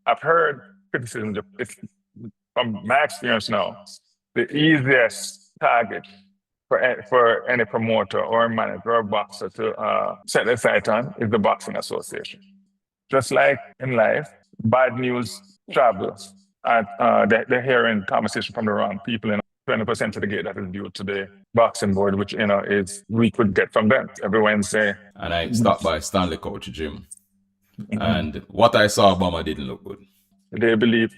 I've heard criticism from my experience now, the easiest target for any promoter or manager or boxer to set their sight on is the boxing association. Just like in life, bad news travels. And they're hearing conversation from the wrong people. 20% of the gate that is due to the boxing board, which is we could get from them every Wednesday. And I stopped by Stanley Coach Gym, and what I saw, Obama didn't look good. They believe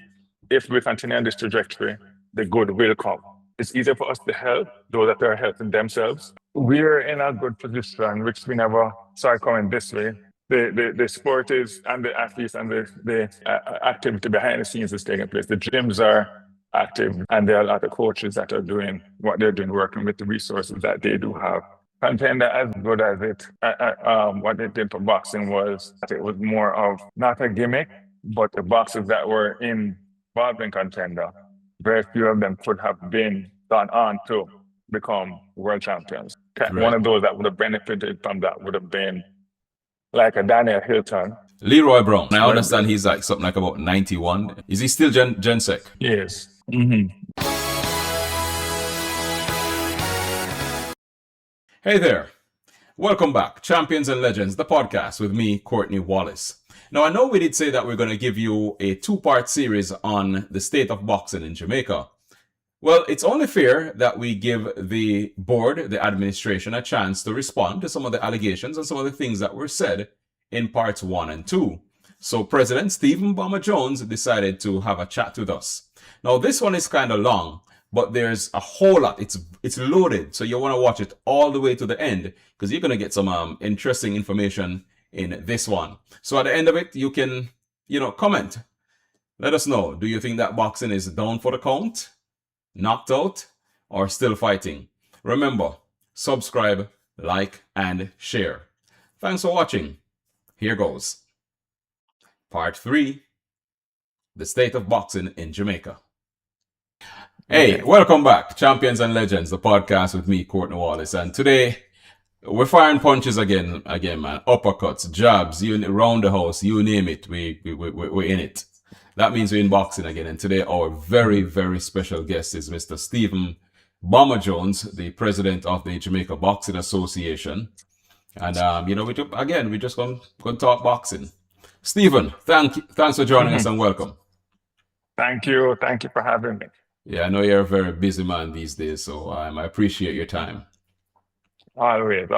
if we continue on this trajectory, the good will come. It's easier for us to help those that are helping themselves. We're in a good position, which we never saw coming this way. The sport is, and the athletes and the activity behind the scenes is taking place. The gyms are active, and there are a lot of coaches that are doing what they're doing, working with the resources that they do have. Contender, as good as it, what they did for boxing was that it was more of not a gimmick, but the boxers that were involved in Contender, very few of them could have gone on to become world champions. Right. One of those that would have benefited from that would have been like a Daniel Hilton. Leroy Brown. I understand he's like something like about 91. Is he still Gen Sec? Yes. Hey there. Welcome back. Champions and Legends, the podcast with me, Courtney Wallace. Now, I know we did say that we're going to give you a 2-part series on the state of boxing in Jamaica. Well, it's only fair that we give the board, the administration, a chance to respond to some of the allegations and some of the things that were said in parts 1 and 2. So President Stephen Bomber Jones decided to have a chat with us. Now, this one is kind of long, but there's a whole lot. It's loaded, so you want to watch it all the way to the end because you're going to get some interesting information in this one. So at the end of it, you can, comment. Let us know. Do you think that boxing is down for the count, knocked out, or still fighting? Remember, subscribe, like, and share. Thanks for watching. Here goes. Part 3, the state of boxing in Jamaica. Hey, welcome back, Champions and Legends, the podcast with me, Courtney Wallace. And today, we're firing punches again, man. Uppercuts, jabs, round the house, you name it, we're in it. That means we're in boxing again. And today, our very, very special guest is Mr. Stephen Bomber Jones, the president of the Jamaica Boxing Association. And, we're just going to talk boxing. Stephen, thanks for joining us and welcome. Thank you for having me. Yeah, I know you're a very busy man these days, so I appreciate your time. Always.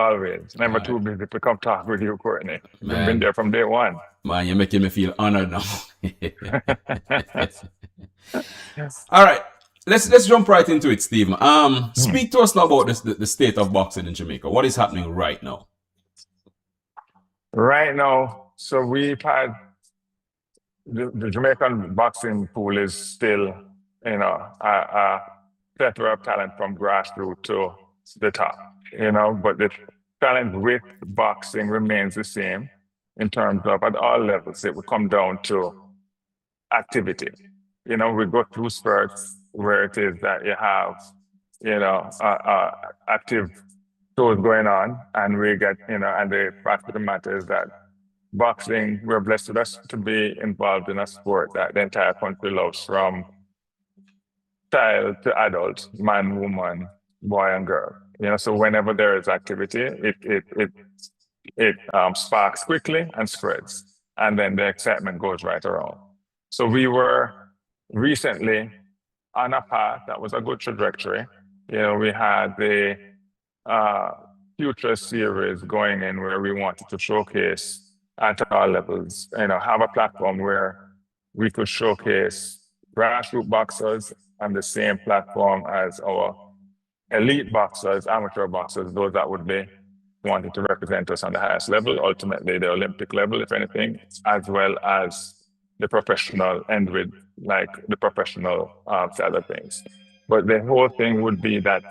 Never too busy to come talk with you, Courtney. You've been there from day one. Man, you're making me feel honored now. All right, let's jump right into it, Stephen. Speak to us now about the state of boxing in Jamaica. What is happening right now? Right now, so we've had the Jamaican boxing pool is still, a plethora of talent from grassroots to the top, but the talent with boxing remains the same in terms of at all levels. It will come down to activity. We go through spurts where it is that you have, active shows going on, and we get, and the fact of the matter is that boxing, we're blessed to be involved in a sport that the entire country loves, from child to adult, man, woman, boy, and girl. So whenever there is activity, it sparks quickly and spreads, and then the excitement goes right around. So we were recently on a path that was a good trajectory. We had the Future series going in where we wanted to showcase at all levels, have a platform where we could showcase grassroots boxers on the same platform as our elite boxers, amateur boxers, those that would be wanting to represent us on the highest level, ultimately the Olympic level, if anything, as well as the professional end with the professional side of things. But the whole thing would be that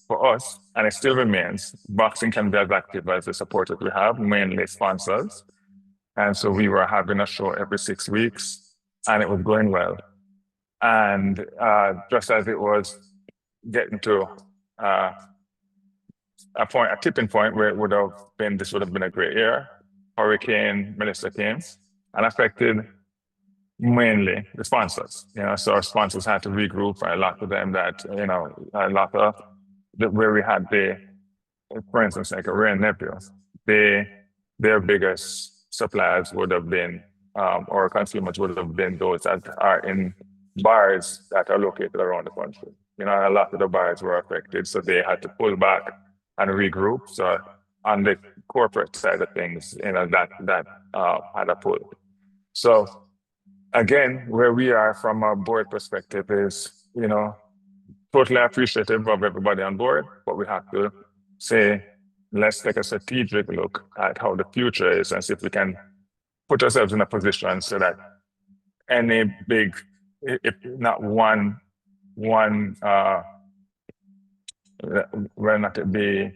for us, and it still remains, boxing can be as active as the supporters we have, mainly sponsors. And so we were having a show every 6 weeks, and it was going well. And just as it was getting to a tipping point where this would have been a great year, Hurricane Melissa came and affected mainly the sponsors. So our sponsors had to regroup. A lot of them that a lot of where we had for instance, like a Ray Nephew, they their biggest suppliers would have been or consumers would have been those that are in bars that are located around the country. A lot of the bars were affected, so they had to pull back and regroup. So on the corporate side of things, that had a pull. So again, where we are from a board perspective is, totally appreciative of everybody on board, but we have to say, let's take a strategic look at how the future is and see if we can put ourselves in a position so that any big, if not one, will not be,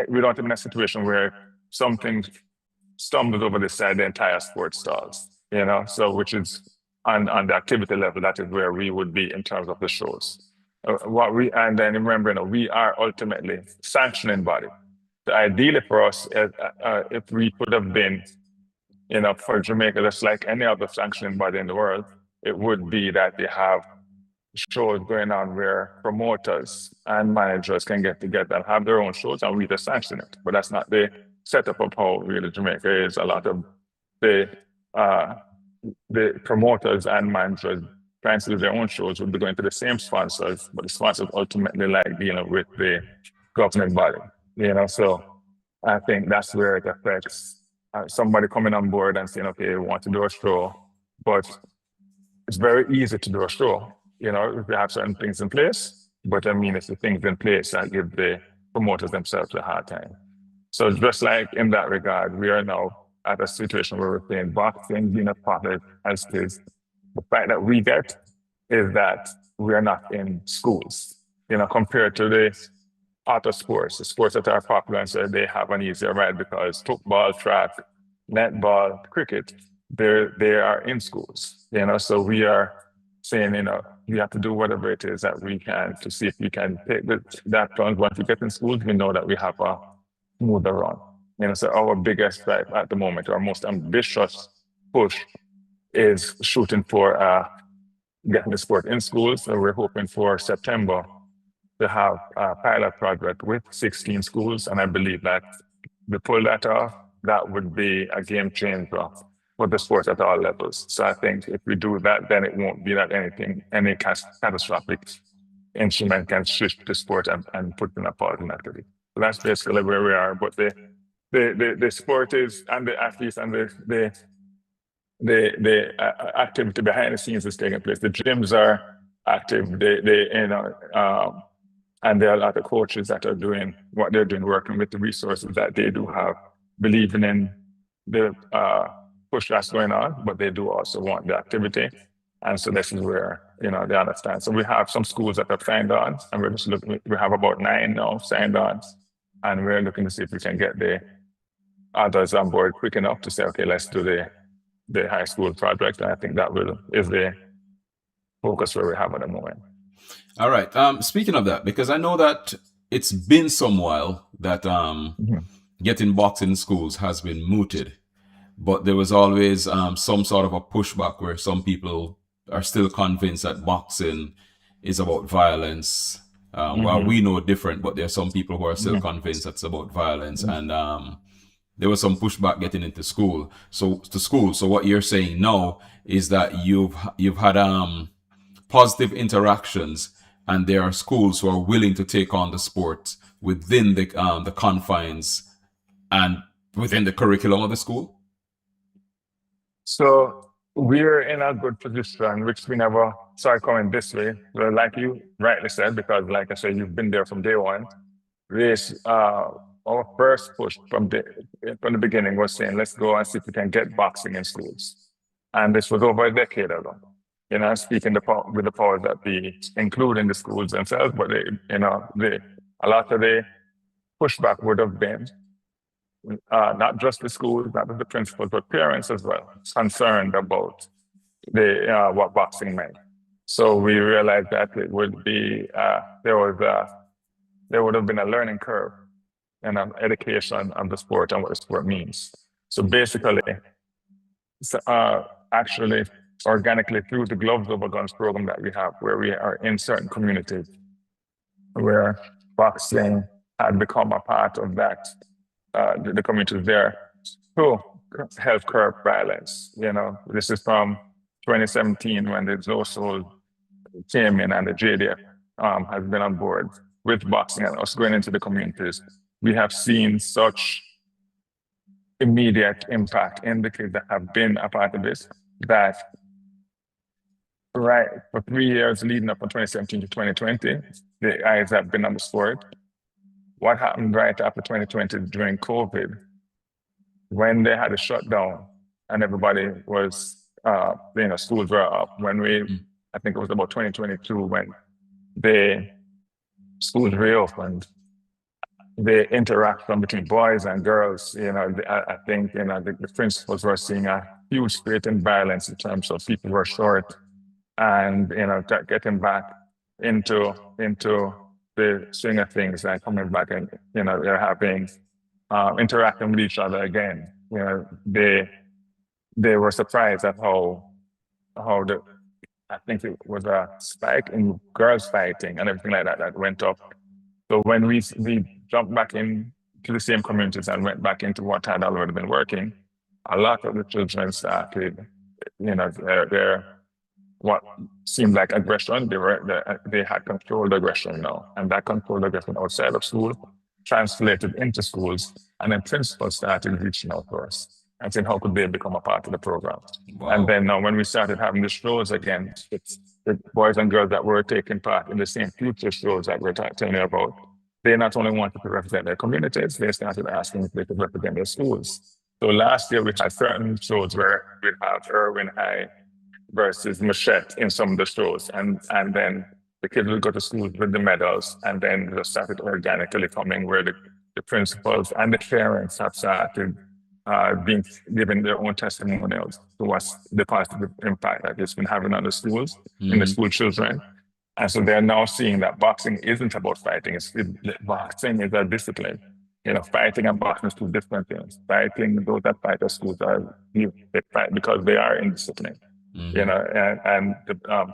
we don't have in a situation where something stumbles over the side, the entire sport stalls, so which is on the activity level, that is where we would be in terms of the shows. And then remember, we are ultimately sanctioning body. So ideally for us, if we could have been, for Jamaica, just like any other sanctioning body in the world, it would be that they have shows going on where promoters and managers can get together and have their own shows and we just sanction it. But that's not the setup of how really Jamaica is. A lot of the promoters and managers trying to do their own shows would be going to the same sponsors, but the sponsors ultimately like dealing with the governing body. So I think that's where it affects somebody coming on board and saying, okay, we want to do a show, but it's very easy to do a show, if you have certain things in place. But it's the things in place that give the promoters themselves a hard time. So just like in that regard, we are now at a situation where we're saying boxing being a part of as is. The fact that we get is that we are not in schools, compared to the other sports, the sports that are popular, and so they have an easier ride because football, track, netball, cricket, they are in schools, so we are saying, we have to do whatever it is that we can to see if we can take that plunge. Once we get in schools, we know that we have a smoother run. So our biggest drive at the moment, our most ambitious push is shooting for getting the sport in schools. So we're hoping for September to have a pilot project with 16 schools. And I believe that we pull that off, that would be a game changer for the sport at all levels. So I think if we do that, then it won't be that any catastrophic instrument can shift the sport and put in a pause in activity. So that's basically where we are. But the sport is, and the athletes and the activity behind the scenes is taking place. The gyms are active. And there are a lot of coaches that are doing what they're doing, working with the resources that they do have, believing in the push that's going on, but they do also want the activity. And so this is where, they understand. So we have some schools that have signed on, and we're just looking, we have about 9 now signed on, and we're looking to see if we can get the others on board quick enough to say, okay, let's do the high school project. And I think that is the focus where we have at the moment. All right. Speaking of that, because I know that it's been some while that getting boxing in schools has been mooted, but there was always some sort of a pushback where some people are still convinced that boxing is about violence. Well, we know different, but there are some people who are still convinced that's about violence, and there was some pushback getting into school. So what you're saying now is that you've had positive interactions, and there are schools who are willing to take on the sport within the confines and within the curriculum of the school? So we're in a good position, which we never saw coming this way. Well, like you rightly said, because like I said, you've been there from day one. This our first push from the beginning was saying, let's go and see if we can get boxing in schools. And this was over a decade ago. Speaking with the powers that be, including the schools themselves, but a lot of the pushback would have been not just the schools, not just the principals, but parents as well, concerned about what boxing meant. So we realized that it would be there would have been a learning curve and an education of the sport and what the sport means. So basically, actually organically through the Gloves Over Guns program that we have, where we are in certain communities where boxing had become a part of that, the communities there to help curb violence. This is from 2017 when the Zoso came in and the JDF has been on board with boxing and us going into the communities. We have seen such immediate impact in the kids that have been a part of this that right for 3 years leading up from 2017 to 2020, the eyes have been on the sport. What happened right after 2020 during COVID, when they had a shutdown and everybody was, schools were up, I think it was about 2022 when the schools reopened, the interaction between boys and girls, I think, the principals were seeing a huge spate in violence in terms of people were short and, getting back into the swing of things and coming back and, they're having, interacting with each other again. They were surprised at how I think it was a spike in girls fighting and everything like that that went up. So when we jumped back into the same communities and went back into what had already been working, a lot of the children started, their what seemed like aggression. They had controlled aggression now, and that controlled aggression outside of school translated into schools, and then principals started reaching out to us and saying, how could they become a part of the program? Wow. And then now when we started having the shows again, it's the boys and girls that were taking part in the same future shows that we're telling you about, they not only wanted to represent their communities, they started asking if they could represent their schools. So last year we had certain shows where we'd have Irwin High versus Machette in some of the shows. And then the kids would go to school with the medals, and then they started organically coming where the principals and the parents have started being given their own testimonials to what's the positive impact that it's been having on the schools, in the school children. And so they're now seeing that boxing isn't about fighting. Boxing is a discipline. Fighting and boxing is two different things. Fighting, those that fight at schools they fight because they are indisciplined. And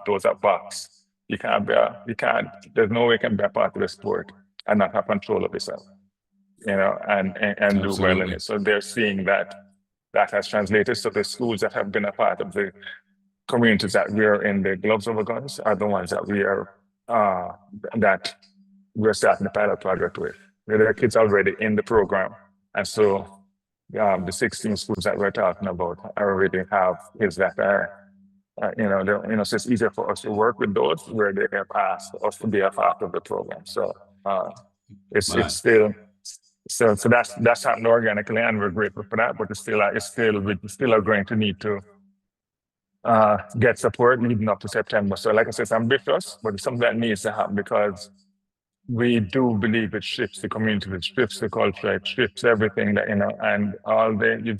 those that box, there's no way you can be a part of the sport and not have control of yourself. And do well in it. So they're seeing that has translated. So the schools that have been a part of the communities that we're in the Gloves Over Guns are the ones that we're starting the pilot project with. There are kids already in the program. And so the 16 schools that we're talking about already have kids that are, so it's easier for us to work with those where they have asked us to be a part of the program. So it's still... So that's happened organically, and we're grateful for that. But we still are going to need to get support leading up to September. So, like I said, it's ambitious, but it's something that needs to happen because we do believe it shifts the community, it shifts the culture, it shifts everything that and you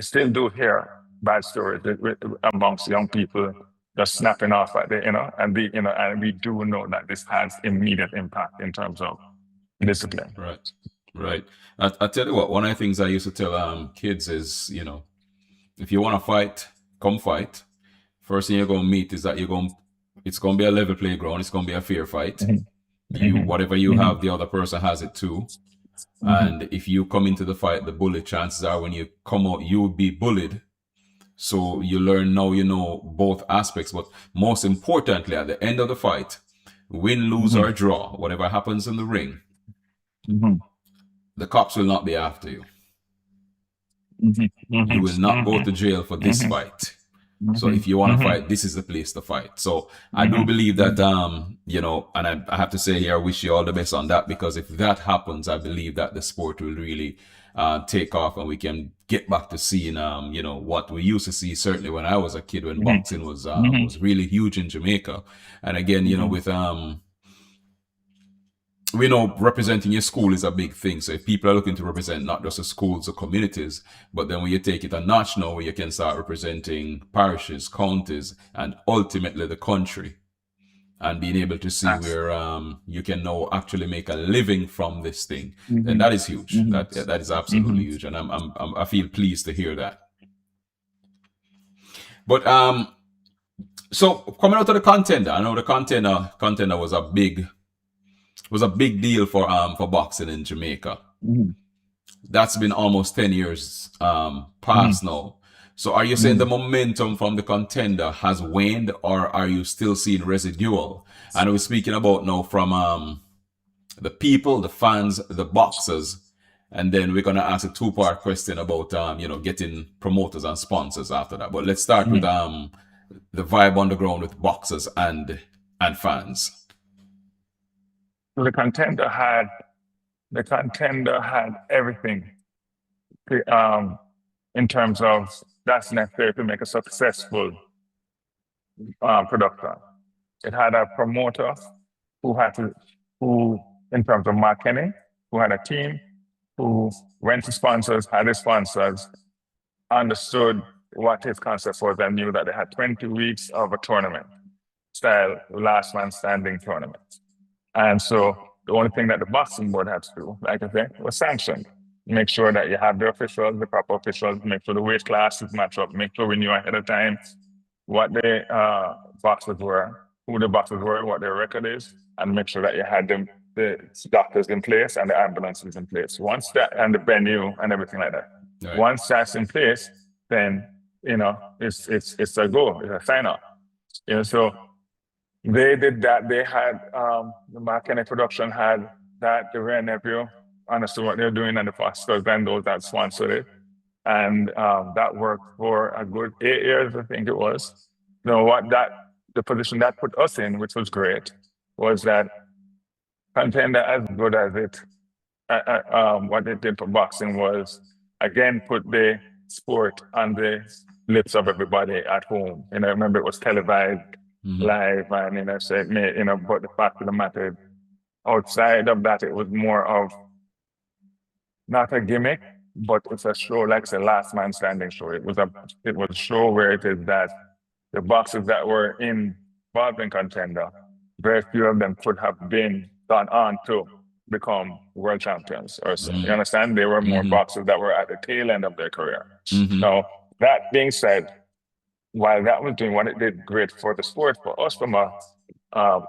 still do hear bad stories amongst young people just snapping off at and we do know that this has immediate impact in terms of discipline. Right. I tell you what, one of the things I used to tell kids is, if you want to fight, come fight. First thing you're going to meet is that it's going to be a level playground. It's going to be a fair fight. Whatever you have, the other person has it too. And if you come into the fight, the bully, chances are when you come out, you'll be bullied. So you learn now, both aspects. But most importantly, at the end of the fight, win, lose, or draw, whatever happens in the ring, the cops will not be after you. You will not go to jail for this fight. So if you want to fight, this is the place to fight. So I do believe that, and I have to say here, I wish you all the best on that, because if that happens, I believe that the sport will really take off and we can get back to seeing, what we used to see, certainly when I was a kid, when boxing was really huge in Jamaica. And again, with, we know representing your school is a big thing. So if people are looking to represent not just the schools or communities, but then when you take it a notch now, where you can start representing parishes, counties, and ultimately the country, and being able to see where you can now actually make a living from this thing, then that is huge. That is absolutely huge, and I feel pleased to hear that. But so coming out of the contender, I know the contender was a big deal for boxing in Jamaica. Mhm. That's been almost 10 years Mhm. past now. So are you saying the Mhm. momentum from the contender has waned, or are you still seeing residual? And we're speaking about now from the people, the fans, the boxers, and then we're gonna ask a two-part question about getting promoters and sponsors after that. But let's start with Mhm. the vibe on the ground with boxers and fans. So the contender had everything um, in terms of that's necessary to make a successful production. It had a promoter who had to, who, in terms of marketing, who had a team, who went to sponsors, had his sponsors, understood what his concept was, and knew that they had 20 weeks of a tournament style, last man standing tournament. And so the only thing that the boxing board had to do, like I said, was sanction. Make sure that you have the officials, the proper officials, make sure the weight classes match up, make sure we knew ahead of time what the boxers were, who the boxers were, what their record is, and make sure that you had the doctors in place and the ambulances in place. Once that, and the venue and everything like that. Right. Once that's in place, then it's a go, it's a sign off. So they did that. They had the marketing production had that. The Red Nephew understood what they're doing, and the Fosters and those that sponsored it, and that worked for a good 8 years, I think it was. What that the position that put us in, which was great, was that contender as good as it. What they did for boxing was again put the sport on the lips of everybody at home. I remember it was televised live, and so it made, but the fact of the matter, outside of that, it was more of not a gimmick, but it's a show like it's a last man standing show. It was a show where it is that the boxers that were involved in contender, very few of them could have been gone on to become world champions or so. You understand? There were more boxers that were at the tail end of their career. Now, that being said, while that was doing what it did great for the sport, for us from uh,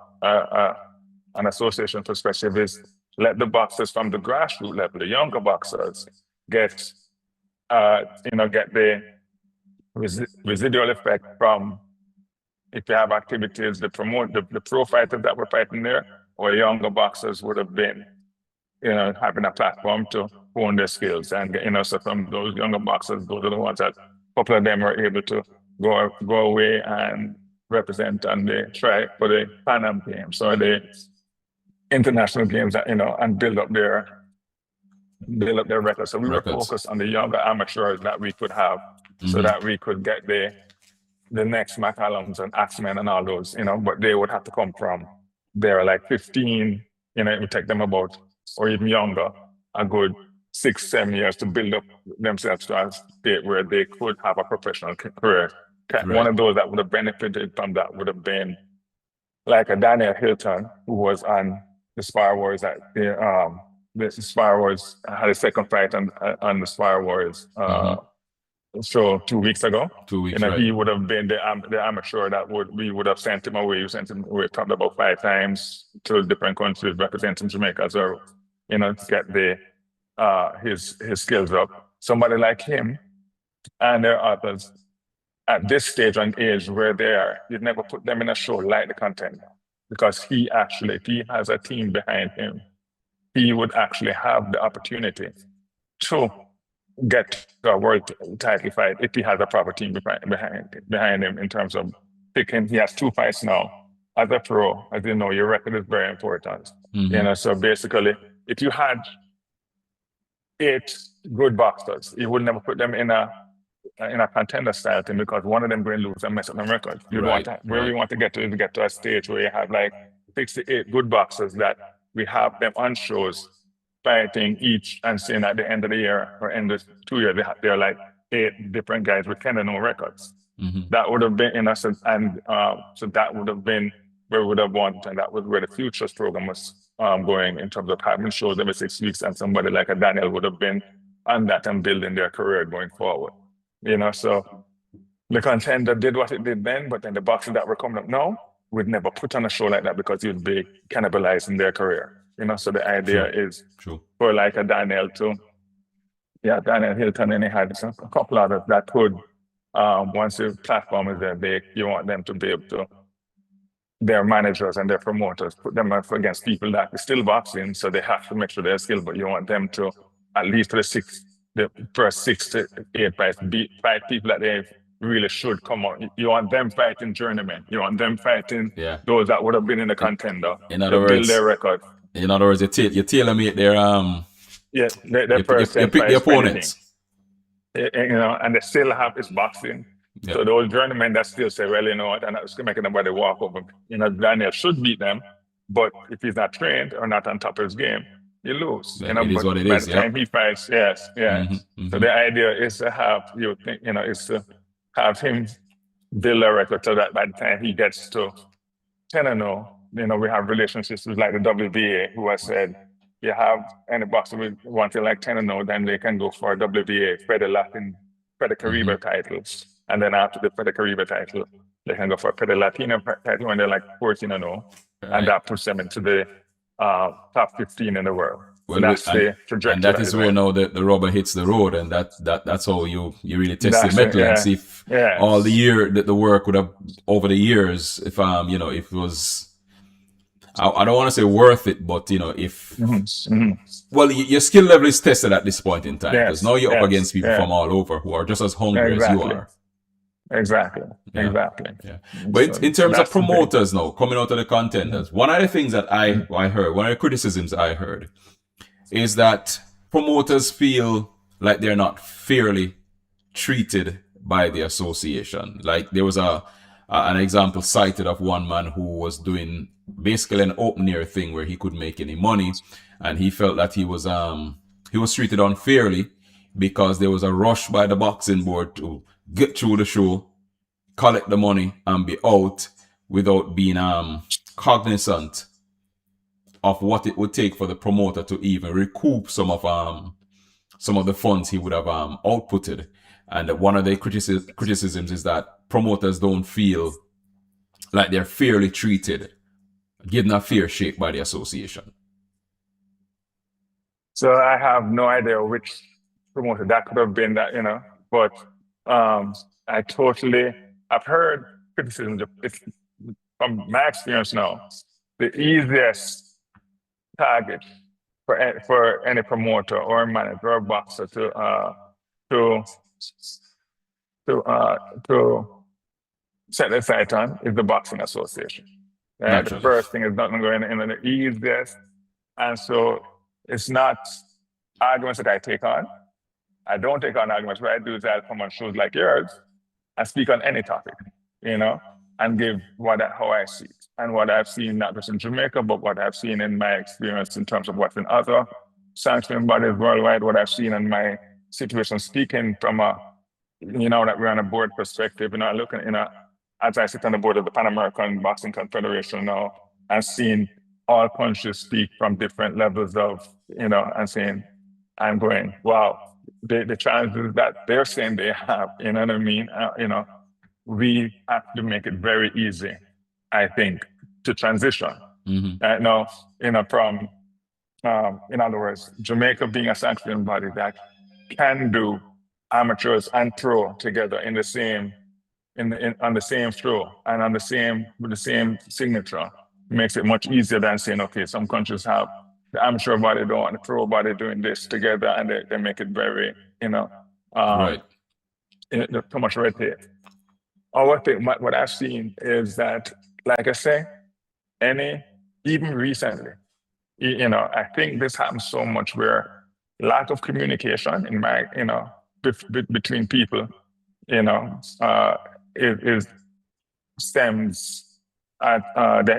an association perspective is let the boxers from the grassroots level, the younger boxers, get get the residual effect from if you have activities that promote the pro fighters that were fighting there, or younger boxers would have been, having a platform to hone their skills. And, so from those younger boxers, those are the ones that a couple of them were able to go away and represent and they try for the Pan Am Games or the international games, and build up their records. So we were focused on the younger amateurs that we could have, so that we could get the next McCallums and Axemen and all those, but they would have to come from they're like 15, it would take them about, or even younger, a good 6-7 years to build up themselves to a state where they could have a professional career. One of those that would have benefited from that would have been like a Daniel Hilton, who was on the Spire Wars at the Spire Wars, had a second fight on the Spire Wars show 2 weeks ago. 2 weeks, He would have been the amateur that we would have sent him away. We sent him away probably about 5 times to different countries representing Jamaica, so to get his skills up. Somebody like him and there are others at this stage and age where they are, you'd never put them in a show like the contender, because if he has a team behind him, he would actually have the opportunity to get to a world title fight if he has a proper team behind him in terms of picking. He has 2 fights now. As a pro, as you know, your record is very important. So basically, if you had 8 good boxers, you would never put them in a contender style team, because one of them going to lose and mess up the record. We want to get to is get to a stage where you have like 68 good boxers that we have them on shows fighting each and saying at the end of the year or end of 2 years, they're like 8 different guys with 10-0 records. That would have been so that would have been where we would have won, and that was where the Futures program was going in terms of having shows every 6 weeks, and somebody like a Daniel would have been on that and building their career going forward. So the contender did what it did then, but then the boxers that were coming up now would never put on a show like that because you'd be cannibalizing their career. So the idea is for like a Daniel to, Daniel Hilton, and he had a couple others that could, once the platform is there, you want them to be able to, their managers and their promoters, put them up against people that are still boxing, so they have to make sure they're skilled, but you want them to, at least for the first 6 to 8 fights, fight people that they really should come on. You want them fighting journeymen. You want them fighting those that would have been in the contender. In other words, build their record. In other words, you tailor-made their their person. You pick the opponents. And they still have this boxing. Yeah. So those journeymen that still say, well, you know what, and that's making nobody walk over. Daniel should beat them, but if he's not trained or not on top of his game, you lose. It is what it by is. the time he fights, yes. So the idea is to have is to have him build a record so that by the time he gets to 10-0, we have relationships with like the WBA, who has said, you have any boxer with want to like 10-0, then they can go for a WBA, Fede Caribe titles. And then after the Fede Caribe title, they can go for a Fede Latino title when they're like 14-0. And that puts them into the top 15 in the world. Well, that's the trajectory. And that is where now the rubber hits the road, and that's how you really test the metal and see if all the work would have over the years, if if it was, I don't want to say worth it, but if well, your skill level is tested at this point in time, because now you're up against people from all over who are just as hungry as you are. Exactly. But in terms of promoters now coming out of the contenders, one of the things that I heard, one of the criticisms I heard, is that promoters feel like they're not fairly treated by the association. Like there was an example cited of one man who was doing basically an open air thing where he couldn't make any money, and he felt that he was treated unfairly because there was a rush by the boxing board to get through the show, collect the money, and be out without being cognizant of what it would take for the promoter to even recoup some of the funds he would have outputted. And one of the criticisms is that promoters don't feel like they're fairly treated, given a fair shake by the association. So I have no idea which promoter that could have been, but I've heard criticism. From my experience now, the easiest target for any promoter or manager or boxer to set their sight on is the boxing association. The first thing is not going in the easiest, and so it's not arguments that I take on. I don't take on arguments. What I do is I come on shows like yours and speak on any topic, and give how I see it and what I've seen, not just in Jamaica, but what I've seen in my experience in terms of what's in other sanctioning bodies worldwide, what I've seen in my situation, speaking from that we're on a board perspective, looking, as I sit on the board of the Pan American Boxing Confederation now, and seeing all countries speak from different levels of, and saying, I'm going, wow, the challenges that they're saying they have, you know what I mean? We have to make it very easy, I think, to transition. Now, from, in other words, Jamaica being a sanctioning body that can do amateurs and pro together in the same, on the same show and with the same signature, makes it much easier than saying, okay, some countries have the amateur body don't want the pro body doing this together, and they make it very, too much red tape. What I've seen is that, like I say, even recently, I think this happens so much where lack of communication between people, stems at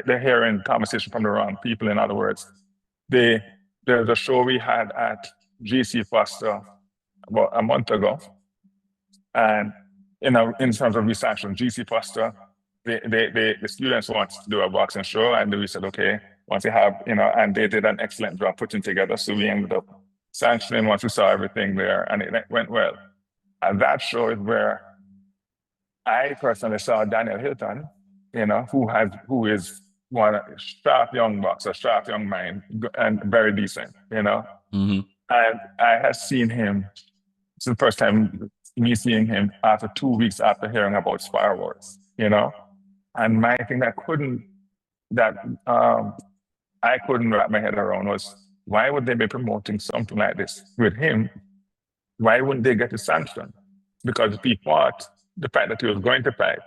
they're hearing conversation from the wrong people. In other words, there's a show we had at GC Foster about a month ago, and in terms of resection, GC Foster, the students want to do a boxing show, and we said, okay, once you have, and they did an excellent job putting together, so we ended up sanctioning once we saw everything there, and it went well. And that show is where I personally saw Daniel Hilton, who is one sharp young boxer, sharp young mind, and very decent, Mm-hmm. And I had seen him. It's the first time me seeing him after 2 weeks after hearing about Spire Wars. And my thing that um, I couldn't wrap my head around was why would they be promoting something like this with him? Why wouldn't they get a sanction? Because if he fought the fact that he was going to fight,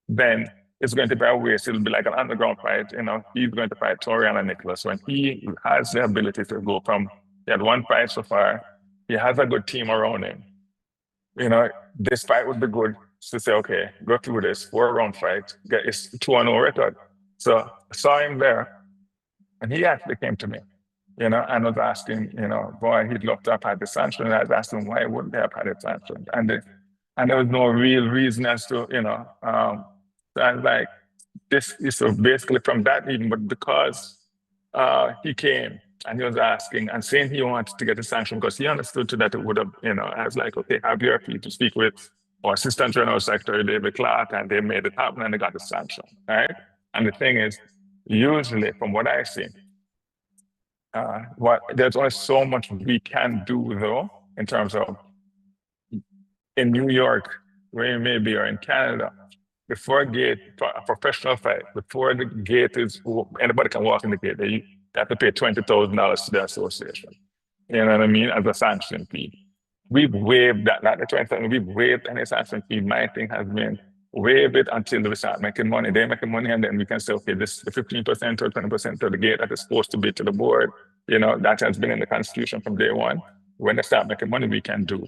then it's going to be a waste. It'll be like an underground fight. He's going to fight Torian and Nicholas when he has the ability to go from, he had one fight so far, he has a good team around him. This fight would be good to say, okay, go through this 4-round fight, get his 2-0 record. So I saw him there, and he actually came to me, and was asking, boy, he'd love to have had the sanction. And I was asking why wouldn't they have had the sanction? And there was no real reason as to, so I was like, this is so basically from that even, but because he came and he was asking and saying he wanted to get a sanction because he understood that it would have, I was like, okay, have your people to speak with our Assistant General Secretary, David Clark, and they made it happen and they got the sanction, right? And the thing is, usually from what I see, there's only so much we can do though, in terms of in New York, where you may be, or in Canada, before a professional fight, before the gate is, anybody can walk in the gate, they have to pay $20,000 to the association. You know what I mean? As a sanction fee. We've waived that, not the 20,000, we've waived any sanction fee. My thing has been waive it until we start making money. They're making money, and then we can say, okay, this is the 15% or 20% of the gate that is supposed to be to the board. That has been in the Constitution from day one. When they start making money, we can do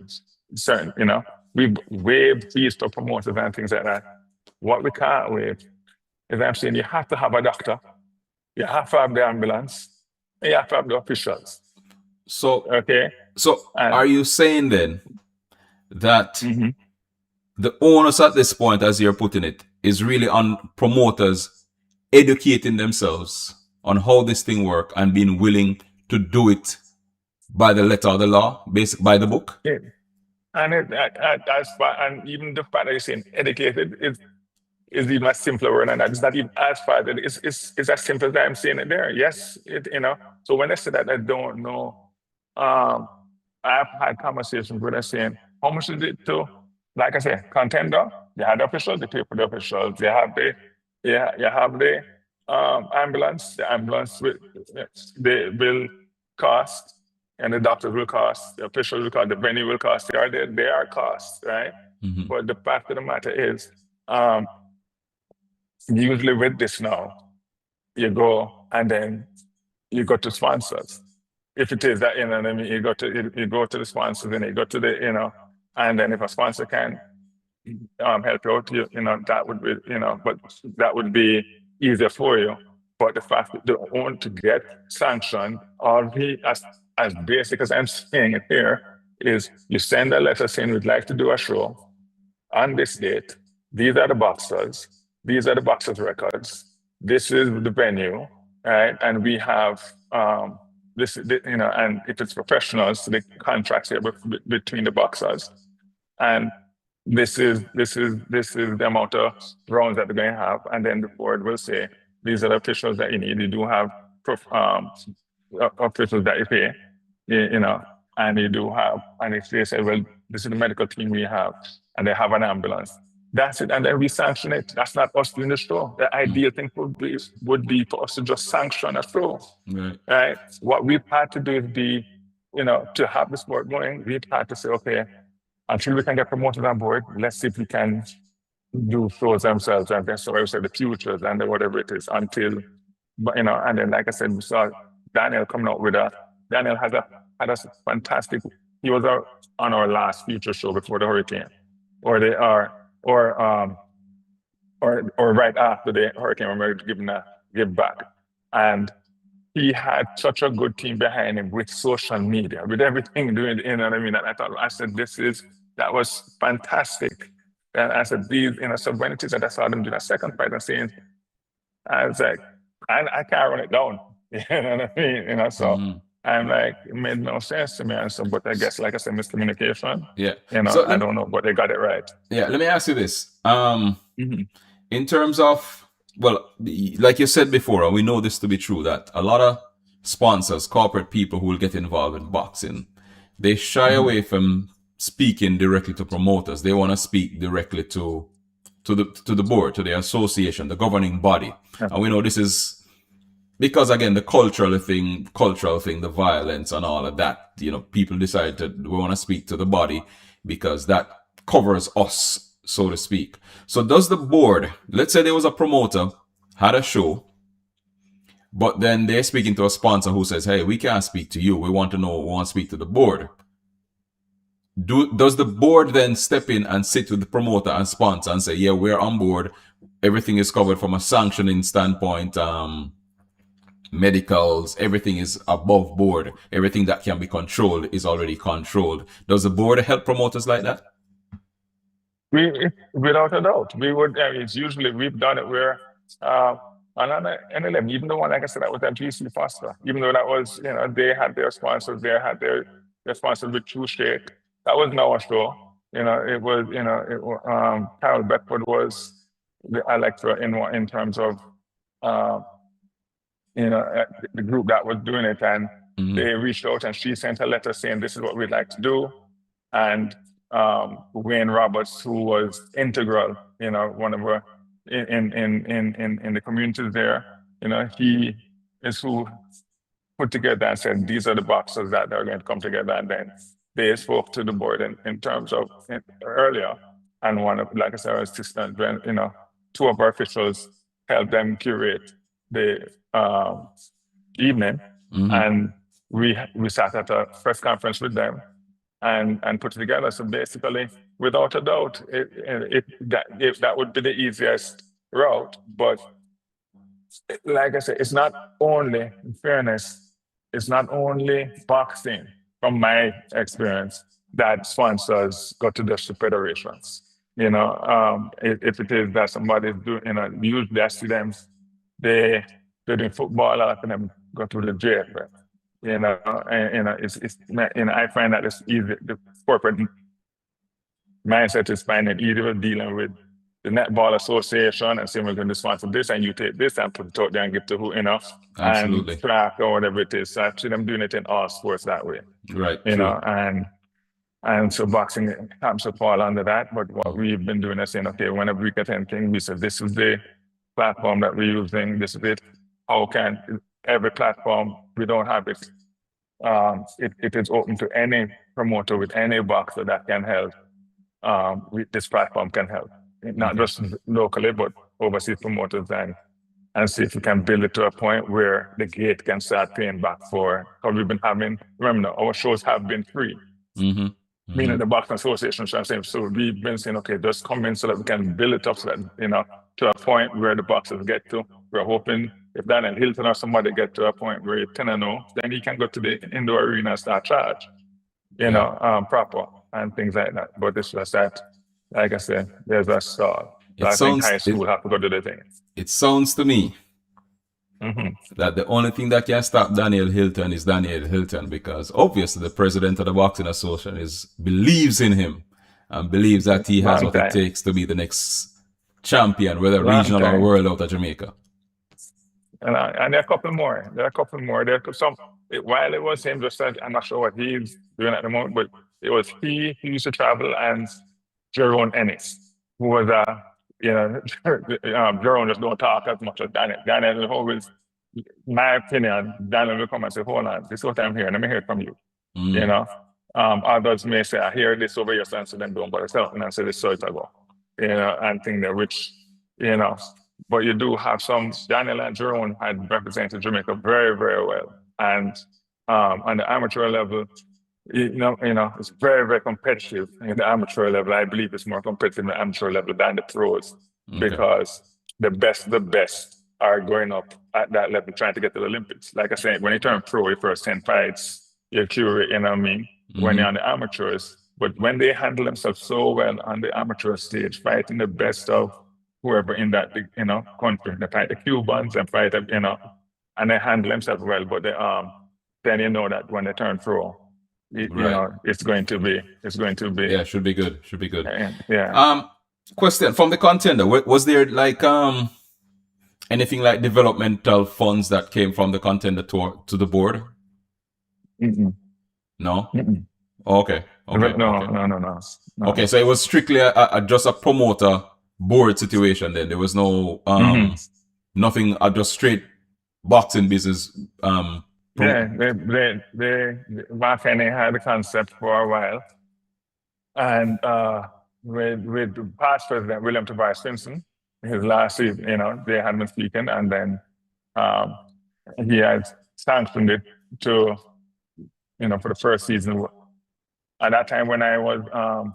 certain, we've waived fees for promoters and things like that. What we can't waive is I'm saying you have to have a doctor, you have to have the ambulance, and you have to have the officials. So, okay. So are you saying then that Mm-hmm. the onus at this point, as you're putting it, is really on promoters educating themselves on how this thing works and being willing to do it by the letter of the law, by the book? Yeah. And and even the fact that you're saying educated is even a simpler word than that. It's not even as far that it's as simple as I'm saying it there. Yes, So when I say that I don't know, I've had conversations where they're saying, how much is it to, like I said, contender? You have the officials, they pay for the officials. You have the ambulance. The ambulance will cost, and the doctors will cost, the officials will cost, the venue will cost. They are costs, right? Mm-hmm. But the fact of the matter is, usually with this now, you go and then you go to sponsors. If it is that, you know what I mean, you go to the sponsors and you go to the, and then if a sponsor can help you out, that would be, but that would be easier for you. But the fact that they want to get sanctioned, or as basic as I'm saying it here, is you send a letter saying we'd like to do a show on this date. These are the boxers. These are the boxers' records. This is the venue, right? And we have this, and if it's professionals, the contracts here between the boxers, and this is the amount of rounds that they're going to have, and then the board will say these are the officials that you need. You do have officials that you pay, and you do have, and if they say, well, this is the medical team we have, and they have an ambulance. That's it, and then we sanction it. That's not us doing the show. The ideal thing would be for us to just sanction a show, right? What we've had to do is to have the sport going. We've had to say, okay, until we can get promoters on board, let's see if we can do shows themselves, and then so I would say the futures and whatever it is until, and then like I said, we saw Daniel coming out with Daniel had a fantastic. He was on our last future show before the hurricane, or right after the hurricane when we were give back. And he had such a good team behind him with social media, with everything doing, you know what I mean? And I said, that was fantastic. And I said, so when it is that I saw them do that second fight and saying, I was like, I can't run it down. You know what I mean? So I'm like, it made no sense to me. And so, but I guess, like I said, miscommunication. Yeah. You know, So I don't know, but they got it right. let me ask you this. Mhm. In terms of, well, like you said before, and we know this to be true, that a lot of sponsors, corporate people who will get involved in boxing, they shy Mhm. away from speaking directly to promoters. They want to speak directly to the board, to the association, the governing body. Yeah. And we know this is because, again, the cultural thing, the violence and all of that. People decide we want to speak to the body because that covers us, so to speak. So does the board, let's say there was a promoter, had a show, but then they're speaking to a sponsor who says, hey, we can't speak to you. We want to speak to the board. Does the board then step in and sit with the promoter and sponsor and say, yeah, we're on board. Everything is covered from a sanctioning standpoint, medicals, everything is above board. Everything that can be controlled is already controlled. Does the board help promoters like that? Without a doubt, we would. It's usually we've done it where on an NLM, even the one like I said that was at GC Foster, even though that was they had their sponsors, they had their sponsors with True Shake. That was our show. It was Carol Bedford was the elector in terms of uh, the group that was doing it, and they reached out and she sent a letter saying this is what we'd like to do, and Wayne Roberts, who was integral, one of our in the communities there, he is who put together and said these are the boxes that are going to come together, and then they spoke to the board in terms of earlier, and one of, like I said, our assistant, two of our officials helped them curate the evening, and we sat at a press conference with them and put it together. So basically, without a doubt, that would be the easiest route. But like I said, it's not only, in fairness, it's not only boxing, from my experience, that sponsors go to the federations. If it is that somebody's doing, usually I see them, they're doing football, a lot of them go to the JFL. I find that it's easy. The corporate mindset is finding easy with dealing with the netball association and saying we're going to sponsor this and you take this and put it out there and give to who, and Absolutely. track or whatever it is. So I see them doing it in all sports that way. Right. You True. know, and so boxing happens to fall under that. But what we've been doing is saying, okay, whenever we get anything, we say this is the platform that we're using, this is it. How can every platform, we don't have it. It is open to any promoter with any boxer that can help. This platform can help, not just locally, but overseas promoters, and see if we can build it to a point where the gate can start paying back for. Because we've been having, remember, our shows have been free. Meaning the Boxing Association, so we've been saying, okay, just come in so that we can build it up so that, to a point where the boxers get to. We're hoping if Daniel Hilton or somebody get to a point where it's 10-0, then he can go to the indoor arena and start charge, proper and things like that. But it's just that, like I said, there's a stall. So I think high school have to go do the thing. It sounds to me that the only thing that can stop Daniel Hilton is Daniel Hilton, because obviously the president of the Boxing Association believes in him and believes that he has what it takes to be the next champion, whether regional or world, out of Jamaica. And there are a couple more. There are some. While it was him, just I'm not sure what he's doing at the moment, but it was he who used to travel, and Jerome Ennis, who was Jerome just don't talk as much as Daniel. Daniel is always, my opinion, Daniel will come and say, hold on, this is what I'm hearing. Let me hear it from you. Others may say, I hear this over your son, so then don't bother yourself. And I say, this is so it's go. And think that which, but you do have some. Daniel and Jerome had represented Jamaica very, very well. And on the amateur level, it's very, very competitive in the amateur level. I believe it's more competitive in the amateur level than the pros, because the best are going up at that level, trying to get to the Olympics. Like I said, when you turn pro, your first 10 fights, you're curate, when you're on the amateurs. But when they handle themselves so well on the amateur stage, fighting the best of whoever in that, country, they fight the Cubans and fight, and they handle themselves well. But then you know that when they turn pro, you Right. know, it's going to be, Yeah, should be good. Should be good. yeah. Question from the contender: was there like anything like developmental funds that came from the contender to the board? Mm-mm, No. mm-mm. Okay. Okay. No, Okay. no, no, no, Okay. no. So it was strictly just a promoter board situation. Then there was no Mm-hmm. nothing. Just straight boxing business. Yeah, Mark Henry had the concept for a while, and with the past president William Tobias Simpson, his last season, you know, they had been speaking, and then um, he has sanctioned it to, you know, for the first season. At that time when I was,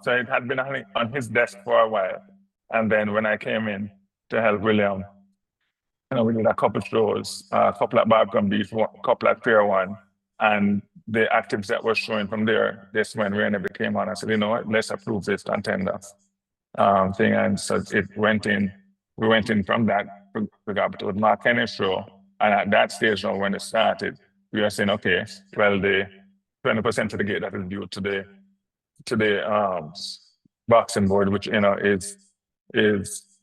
so it had been on his desk for a while, and then when I came in to help William, you know, we did a couple shows, a couple at Barbican Beach, a couple at Pier 1, and the actives that were showing from there, this when we never came on, I said, you know what, let's approve this contender thing. And so we went in from that, we got to the Mark Henry show. And at that stage now, when it started, we were saying, okay, well, the 20% of the gate that is due to the boxing board, which, you know, is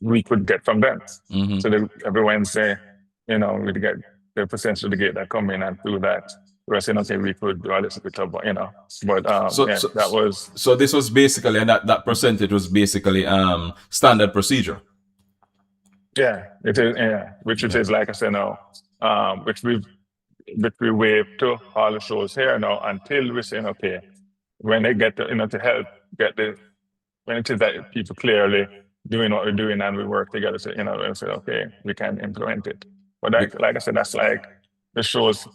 we could get from them. Mm-hmm. So every Wednesday, you know, we'd get the percentage of the gate that come in, and through that, we were saying, okay, we could do a little bit of, you know, but that was. So this was basically, and that percentage was basically standard procedure. Yeah, it is. Yeah, which it is, like I said now, which we waived to all the shows here now until we're saying, okay, when they get you know, to help get when it is that people clearly doing what we're doing and we work together, so, you know, and say, okay, we can implement it. But like I said, that's like the shows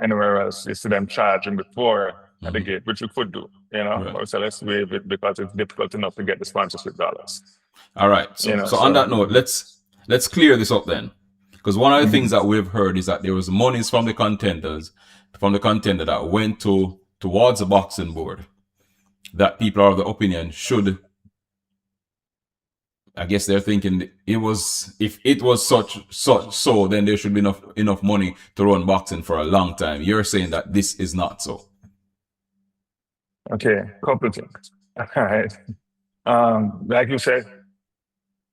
anywhere else. You see them charging before at the gate, which we could do, you know. Right. So let's waive it because it's difficult enough to get the sponsorship dollars. All right. So, you know, so on that note, let's clear this up then, because one of the things that we've heard is that there was monies from the contender that went towards the boxing board that people are of the opinion should. I guess they're thinking if it was such so, then there should be enough money to run boxing for a long time. You're saying that this is not so. Okay, couple things. All right. Like you said,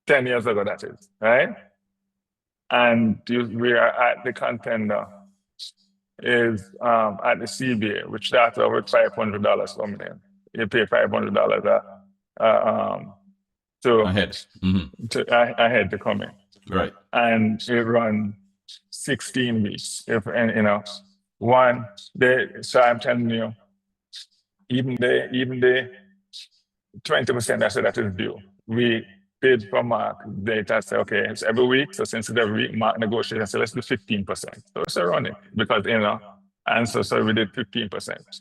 10 years ago, that is, right? And we are at the contender is at the CBA, which starts over $500 coming in. You pay $500 ahead. Ahead to come in. Right. And it run 16 weeks. So I'm telling you, even the 20% that is due, we paid for Mark data, say, okay, it's every week. So since it's every week, Mark negotiated, so let's do 15%. So it's ironic because, you know, and so we did 15%.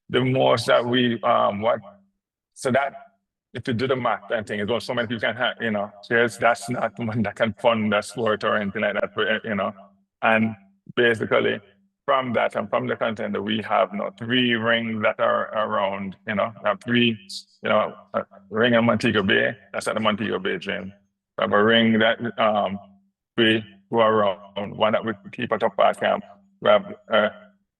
The most that we, so that, if you do the math and thing, it's also so many people can have, you know, that's not one that can fund the sport or anything like that, you know. And basically, from that and from the contender, we have 3 rings that are around, you know, 3, you know, a ring in Montego Bay, that's at the Montego Bay gym. We have a ring that we go around, one that we keep at Upper Camp. We have a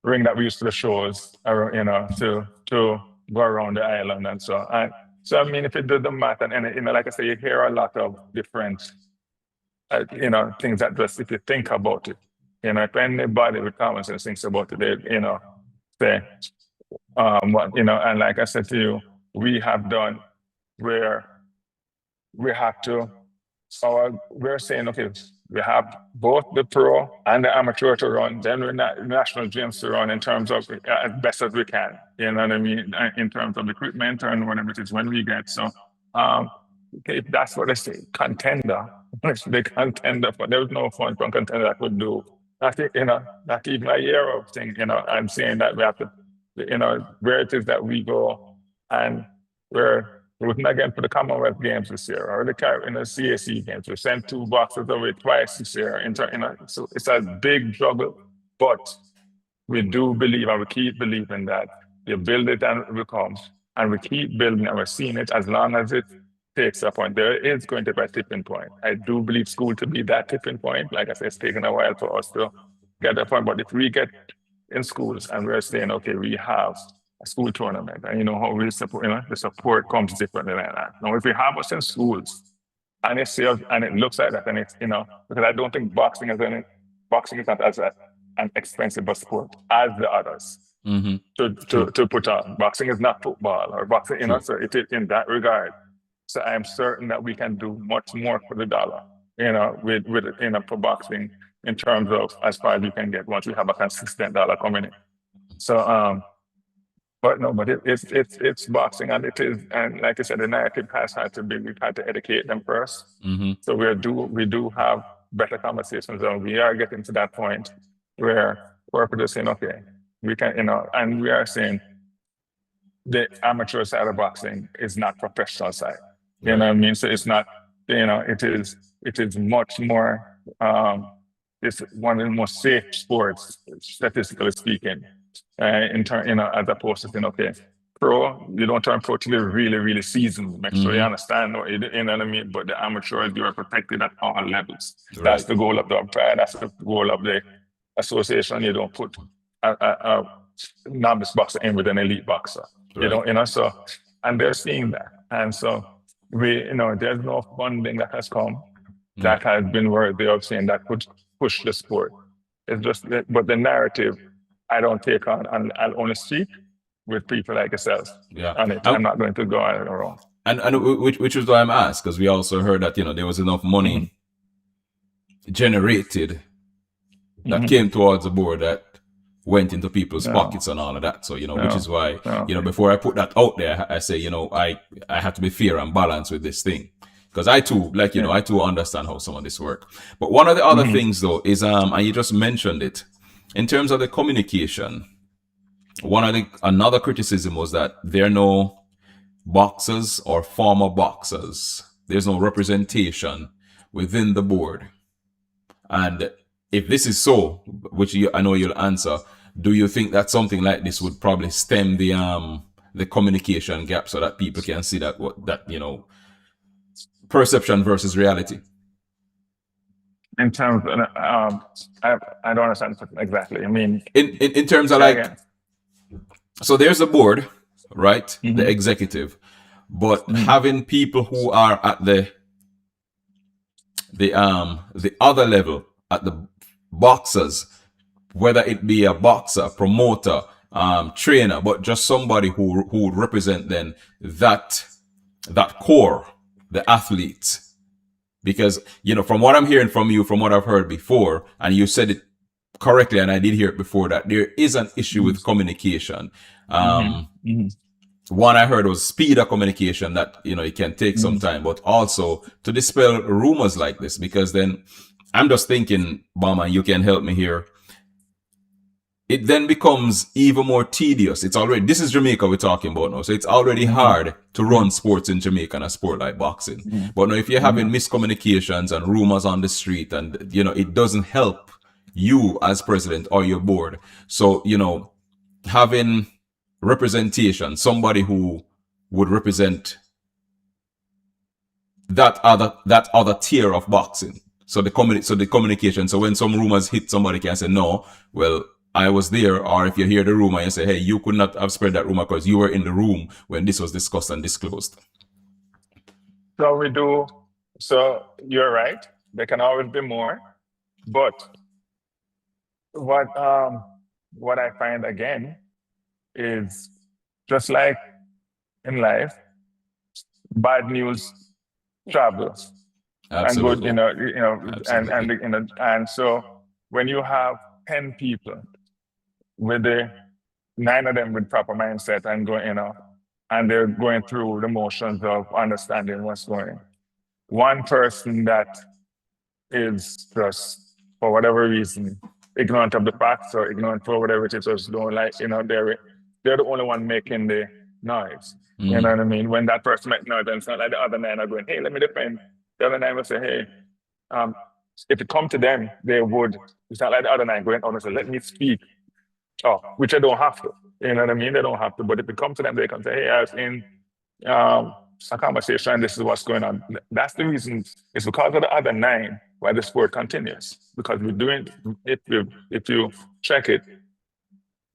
ring that we use for the shows, you know, to go around the island and so on. So, I mean, if you do the math and you know, like I say, you hear a lot of different, you know, things that just, if you think about it, you know, if anybody with common sense thinks about it, they, you know, say, what, you know, and like I said to you, we have done where we have to, we're saying, okay, we have both the pro and the amateur to run, then we're national gyms to run in terms of as best as we can, you know what I mean, in terms of equipment and whatever it is when we get. So if that's what they say, contender, the contender, but there was no fun from contender that would do. I think, you know, not even a year of thing, you know, I'm saying that we have to, you know, where it is that we go and we're looking again for the Commonwealth Games this year or the CAC Games. We sent 2 boxes away twice this year. You know, so it's a big struggle, but we do believe and we keep believing that you build it and it will come, and we keep building and we're seeing it as long as it takes a point. There is going to be a tipping point. I do believe school to be that tipping point. Like I said, it's taken a while for us to get that point, but if we get in schools, and we're saying, okay, we have a school tournament, and you know how we support, you know, the support comes differently like that. Now, if we have us in schools, and it's and it looks like that, and it's, you know, because I don't think boxing is not as an expensive a sport as the others. Mm-hmm. To put on. Boxing is not football or boxing, you know, so it is in that regard. So I am certain that we can do much more for the dollar, you know, with you know, for boxing in terms of as far as we can get once we have a consistent dollar coming in. So but no, but it's boxing, and it is, and like I said, the narrative has had to be, we've had to educate them first. Mm-hmm. So we do have better conversations, and we are getting to that point where corporate is saying, okay, we can, you know, and we are saying the amateur side of boxing is not professional side. You know what I mean? So it's not, you know, it is much more, it's one of the most safe sports, statistically speaking, in turn, you know, as opposed to saying, okay, pro, you don't turn pro till you're really, really seasoned. Make sure you understand, you know what I mean? But the amateurs, you are protected at all levels. That's the goal of the umpire. That's the goal of the association. You don't put a novice boxer in with an elite boxer. You don't, you know, so, and they're seeing that. And so we, you know, there's no funding that has come that has been worthy of saying that could push the sport. It's just, but the narrative I don't take on, and I'll only speak with people like yourself on it. I'm not going to go on it wrong. And which is why I'm asked, because we also heard that, you know, there was enough money generated that came towards the board that went into people's pockets and all of that. So, you know, which is why, you know, before I put that out there, I say, you know, I have to be fair and balanced with this thing. Because I too, like, you know, I too understand how some of this work. But one of the other things though is, and you just mentioned it, in terms of the communication, another criticism was that there are no boxers or former boxers. There's no representation within the board. And if this is so, which I know you'll answer, do you think that something like this would probably stem the communication gap so that people can see that you know, perception versus reality? In terms of, I don't understand exactly. I mean, in terms of like, so there's a board, right? The executive, but having people who are at the other level, at the boxers, whether it be a boxer, promoter, trainer, but just somebody who would represent then that core, the athletes. Because, you know, from what I'm hearing from you, from what I've heard before, and you said it correctly, and I did hear it before, that there is an issue with communication. One I heard was speed of communication, that, you know, it can take some time, but also to dispel rumors like this, because then I'm just thinking, Bama, you can help me here. It then becomes even more tedious. This is Jamaica we're talking about now. So it's already hard to run sports in Jamaica, and a sport like boxing. But now if you're having miscommunications and rumors on the street, and, you know, it doesn't help you as president or your board. So, you know, having representation, somebody who would represent that other tier of boxing. So the communication. So when some rumors hit, somebody can say, no, well, I was there. Or if you hear the rumor, you say, hey, you could not have spread that rumor because you were in the room when this was discussed and disclosed. So we do. So you're right. There can always be more. But what I find again is, just like in life, bad news travels. Absolutely. And good, and so when you have 10 people, with the 9 of them with proper mindset and going, you know, and they're going through the motions of understanding what's going. One person that is just, for whatever reason, ignorant of the facts or ignorant for whatever it is, just don't like, you know, they're the only one making the noise. You know what I mean? When that person makes noise, then it's not like the other 9 are going, hey, let me defend. The other 9 will say, hey, if it come to them, they would. It's not like the other 9 going on and say, let me speak. Oh, which I don't have to. You know what I mean? They don't have to. But if it comes to them, they can say, hey, I was in a conversation, and this is what's going on. That's the reason. It's because of the other 9 why the sport continues. Because we're doing, if you check it,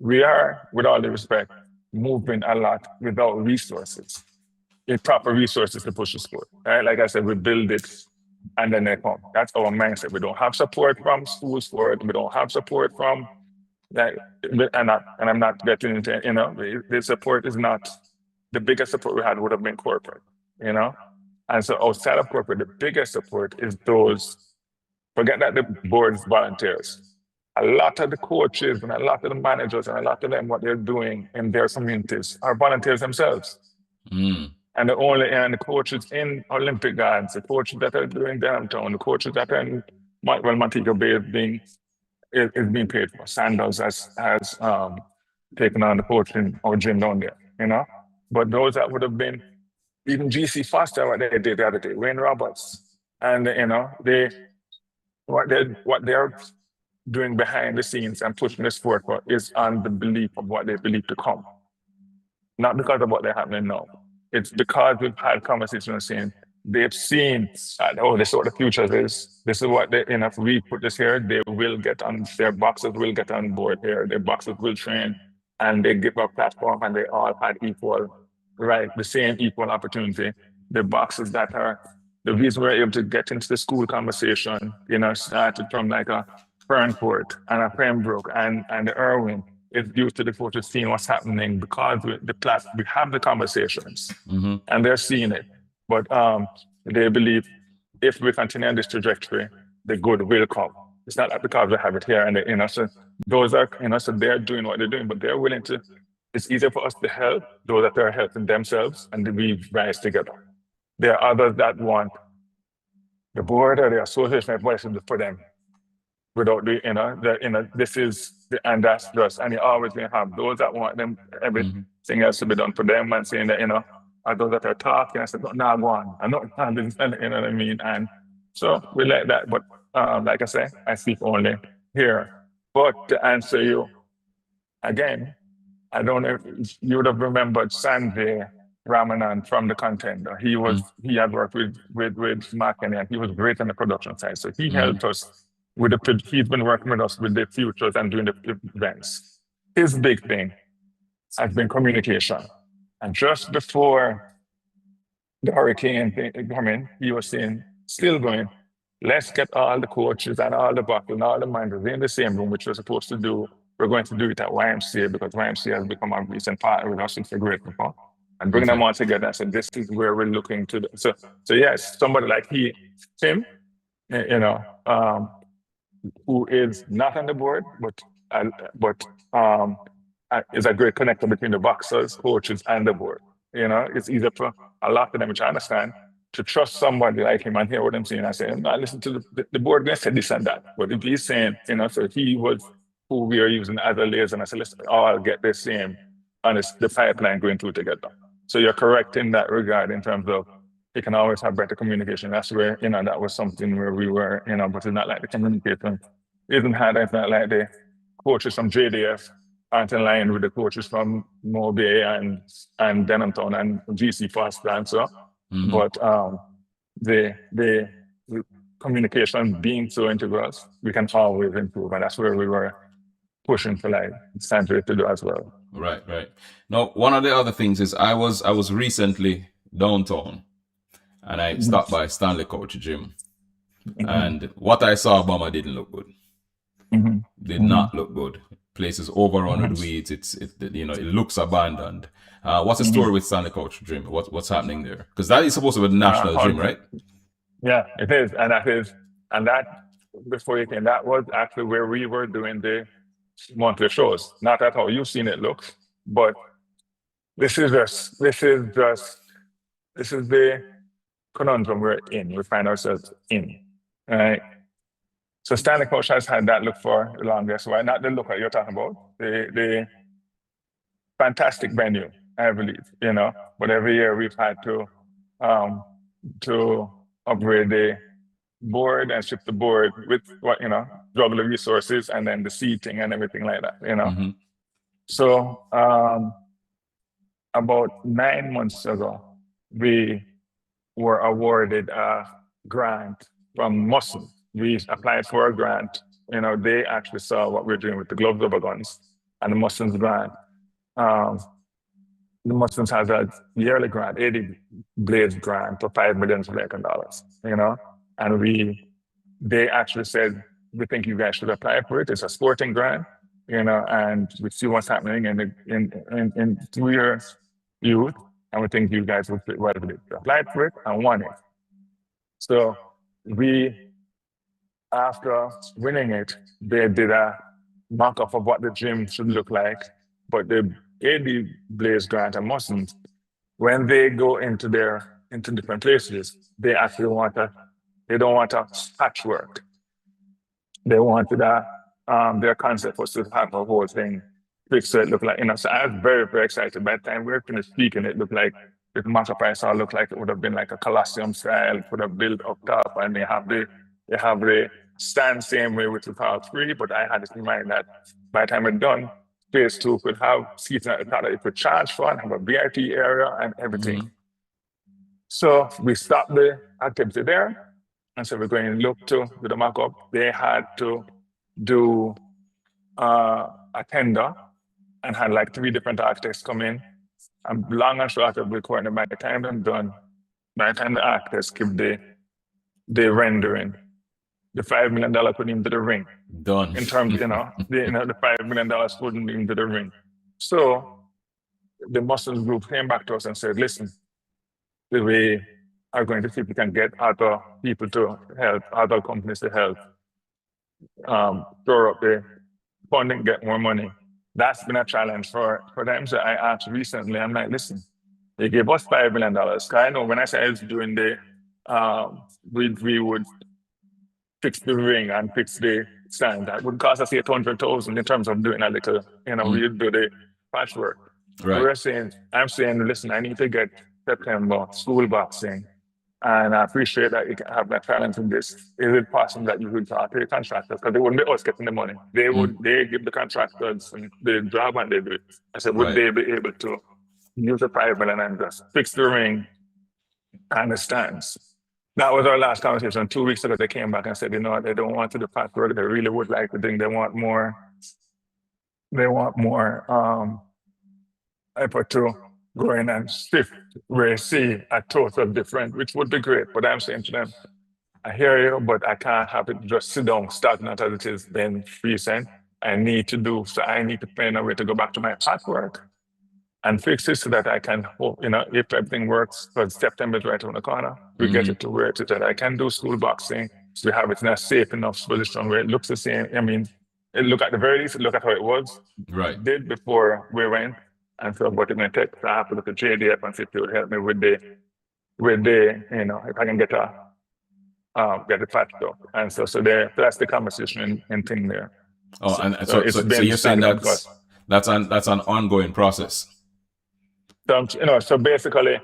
we are, with all due respect, moving a lot without resources, proper resources to push the sport. Right? Like I said, we build it and then they come. That's our mindset. We don't have support from schools for it. We don't have support from like, and I'm not getting into, the support is not, the biggest support we had would have been corporate, you know? And so outside of corporate, the biggest support is those, forget that the board's volunteers. A lot of the coaches and a lot of the managers and a lot of them, what they're doing in their communities are volunteers themselves. And the coaches in Olympic Gardens, the coaches that are doing downtown, the coaches that are in Montego Bay is being paid for. Sandals has taken on the coaching or gym down there, you know. But those that would have been even GC Foster, what they did the other day, Wayne Roberts, and what they're doing behind the scenes and pushing the sport for is on the belief of what they believe to come, not because of what they're happening now. It's because we've had conversations saying they've seen, this is what the future is. This is what they, if we put this here, they will get on, their boxers will get on board here. Their boxers will train and they give a platform and they all had equal, right, the same equal opportunity. The boxers that are, the reason we're able to get into the school conversation, started from like a Ferncourt and a Pembroke and the Irwin, is due to the coaches seeing what's happening because we have the conversations and they're seeing it. But they believe if we continue on this trajectory, the good will come. It's not like because we have it here and so those are, so they're doing what they're doing, but they're willing to, it's easier for us to help those that are helping themselves and we rise together. There are others that want the board or the association for them without this is, and that's just, and you always going to have those that want them, everything else to be done for them and saying that, are those that are talking, I said, no, go on. I'm not, you know what I mean? And so we like that, but like I say, I speak only here. But to answer you, again, I don't know if you would have remembered Sanjay Ramanan from the Contender. He had worked with Mark Kenny and he was great on the production side. So he helped us he's been working with us with the futures and doing the events. His big thing has been communication. And just before the hurricane coming, he was saying, still going, let's get all the coaches and all the buckles and all the managers in the same room, which we're supposed to do. We're going to do it at YMCA because YMCA has become a recent partner with us. It's a great people. And bring them all together and say, this is where we're looking to. So yes, somebody like Tim, who is not on the board, but is a great connector between the boxers, coaches, and the board. It's easier for a lot of them, which I understand, to trust somebody like him and hear what I'm saying. I say, no, listen to the board, going to say this and that. But if he's saying, so he was who we are using as a liaison, I said, let's all get the same, and it's the pipeline going through together. So you're correct in that regard in terms of you can always have better communication. That's where, that was something where we were, but it's not like the communication isn't hard. It's not like the coaches from JDF aren't in line with the coaches from Mobay and Denhamton and GC Foster and so. But the communication being so integral, we can always improve. And that's where we were pushing for like Sandra to do as well. Right. Now, one of the other things is I was recently downtown and I stopped by Stanley Coach Gym. And what I saw, Obama didn't look good. Did not look good. Place is overrun with weeds. It looks abandoned. What's the story with Stanley Coach Gym? What's happening there? Because that is supposed to be the national gym, right? Yeah, it is, and that before you came, that was actually where we were doing the monthly shows. Not at how you've seen it look, but this is the conundrum we're in. We find ourselves in, right? So Stanley Coach has had that look for the longest while. Not the look that you're talking about, the fantastic venue, I believe, but every year we've had to upgrade the board and ship the board with juggle the resources and then the seating and everything like that, So about 9 months ago, we were awarded a grant from Muslim. We applied for a grant. They actually saw what we're doing with the gloves over guns and the Muslims grant. The Muslims has a yearly grant, 80 blades grant for $5 million American dollars, and they actually said, we think you guys should apply for it. It's a sporting grant, and we see what's happening in through your youth, and we think you guys would fit well with it. We applied for it and won it. So after winning it, they did a mock-up of what the gym should look like, but the AD Blaze grant and Muslims, when they go into different places, they actually they don't want a patchwork. They wanted their concept was to have a whole thing fixed so it looked like, so I was very, very excited. By the time we were finished speaking, it looked like the mock-up I saw looked like it would have been like a Colosseum style, it would have built up top, and they have the stand same way with the power three, but I had it in mind that by the time we're done, phase 2 could have seating at the top that you could charge for and have a VIP area and everything. Mm-hmm. So we stopped the activity there. And so we're going to look to the mock-up. They had to do a tender and had like 3 different architects come in. And long and short of recording, by the time they're done, by the time the architects give the rendering, the $5 million couldn't even do the ring. Done. In terms, the $5 million couldn't even do the ring. So the Muslims group came back to us and said, listen, we are going to see if we can get other people to help, other companies to help throw up the funding, get more money. That's been a challenge for them. So I asked recently, I'm like, listen, they gave us $5 million. I know when I said I was doing we would fix the ring and fix the stand. That would cost us $800,000 in terms of doing a little, we do the patchwork. Right. I'm saying, listen, I need to get September school boxing. And I appreciate that you can have that talent in this. Is it possible that you would talk to the contractors? Because they wouldn't be us getting the money. They give the contractors the job and they do it. I said, would they be able to use the $5 million and just fix the ring and the stands? That was our last conversation. 2 weeks ago, they came back and said, they don't want to do patchwork. They really would like to think they want more effort to go in and shift where you see a total different, which would be great. But I'm saying to them, I hear you, but I can't have it just sit down, starting out as it is, then recent. I need to find a way to go back to my patchwork and fix it so that I can hope, if everything works, because September is right around the corner, we get it to where it is that I can do school boxing. So we have it in a safe enough position where it looks the same. I mean, look at the very least, look at how it was. Right. Did before we went. And so what it's going to take, so I have to look at JDF and see if they would help me with the, if I can get the patch up. And so that's the conversation and thing there. Oh, so you're saying that's an ongoing process. So basically,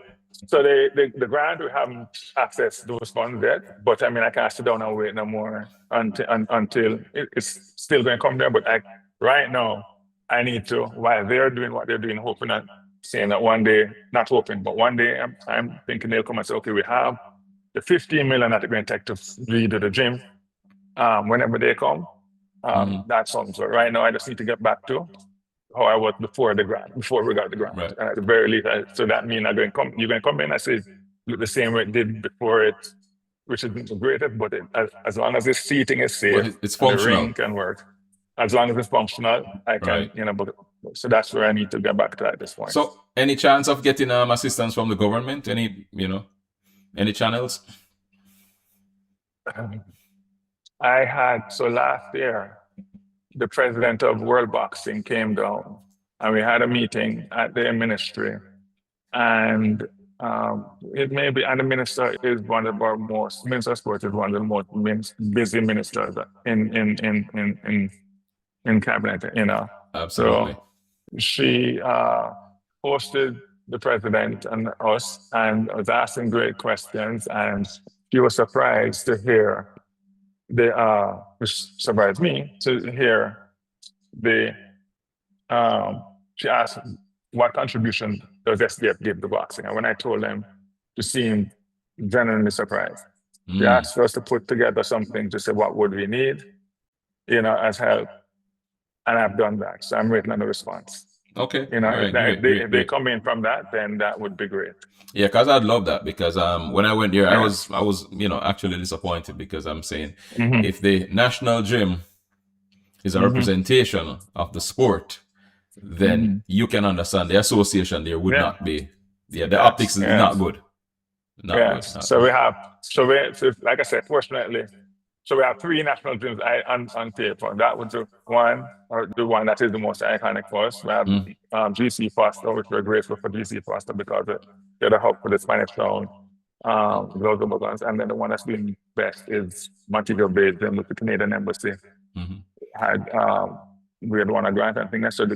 the grant, we haven't accessed those funds yet, but I mean, I can't sit down and wait no more until it's still going to come there. But right now, I need to, while they're doing what they're doing, hoping that, saying that one day, not hoping, but one day I'm thinking they'll come and say, okay, we have the $15 million that they're going to take to redo the gym. Whenever they come, that's something. So right now, I just need to get back to how I was before we got the grant. Right. And at the very least, so that means you're going to come in, I say, look the same way it did before it, which is the greatest, but as long as the seating is safe, it's functional. The ring can work. As long as it's functional, I can, so that's where I need to get back to at this point. So any chance of getting assistance from the government? Any channels? Last year, the president of World Boxing came down and we had a meeting at their ministry. And the minister is one of our Minister of Sports is one of the most busy ministers in cabinet, Absolutely. So she hosted the president and us and was asking great questions, and she was surprised to hear which surprised me to hear she asked what contribution does SDF give to boxing, and when I told them, she seemed genuinely surprised. She asked us to put together something to say what would we need, as help. and I've done that. So I'm waiting on the response. Okay. You know, All right. Great. Great. if they Great. come in from that, then that would be great. Yeah, because I'd love that because when I went there, Yeah. I was actually disappointed because I'm saying Mhm. if the national gym is a Mhm. representation of the sport, then Mhm. you can understand the association there would Yeah. not be. Yeah, the Yes. optics is Yes. not good. Not good. Yes. Not So good. we have. So like I said, fortunately, so we have three national gyms on paper. That was the one, or the one that is the most iconic for us. We have Mm. GC Foster, which we're grateful for GC Foster because they're the hub for the Spanish Town, those are the ones. And then the one that's been best is Montego Bay Gym with the Canadian Embassy. Mhm. Had we had won a grant and things. So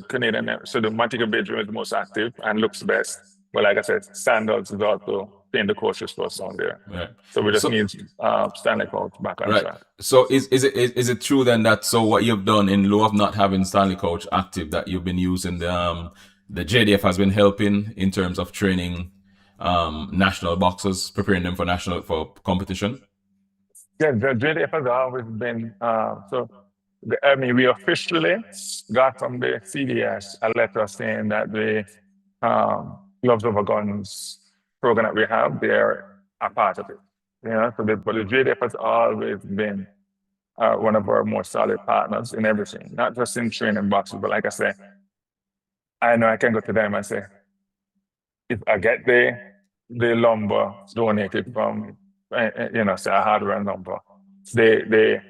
so the Montego Bay Gym is the most active and looks best. But like I said, Sandals is also paying the coaches for us on there. Right. So we just So need Stanley Coach back on right. track. So is it true then that so what you've done in lieu of not having Stanley Coach active, that you've been using the JDF has been helping in terms of training national boxers, preparing them for competition? Yeah, the JDF has always been I mean, we officially got from the CDS a letter saying that the Gloves Over Guns program that we have, they're a part of it. You know, but the JDF has always been one of our more solid partners in everything, not just in training boxing, but like I say, I know I can go to them and say, if I get the lumber donated from, say a hardware lumber, they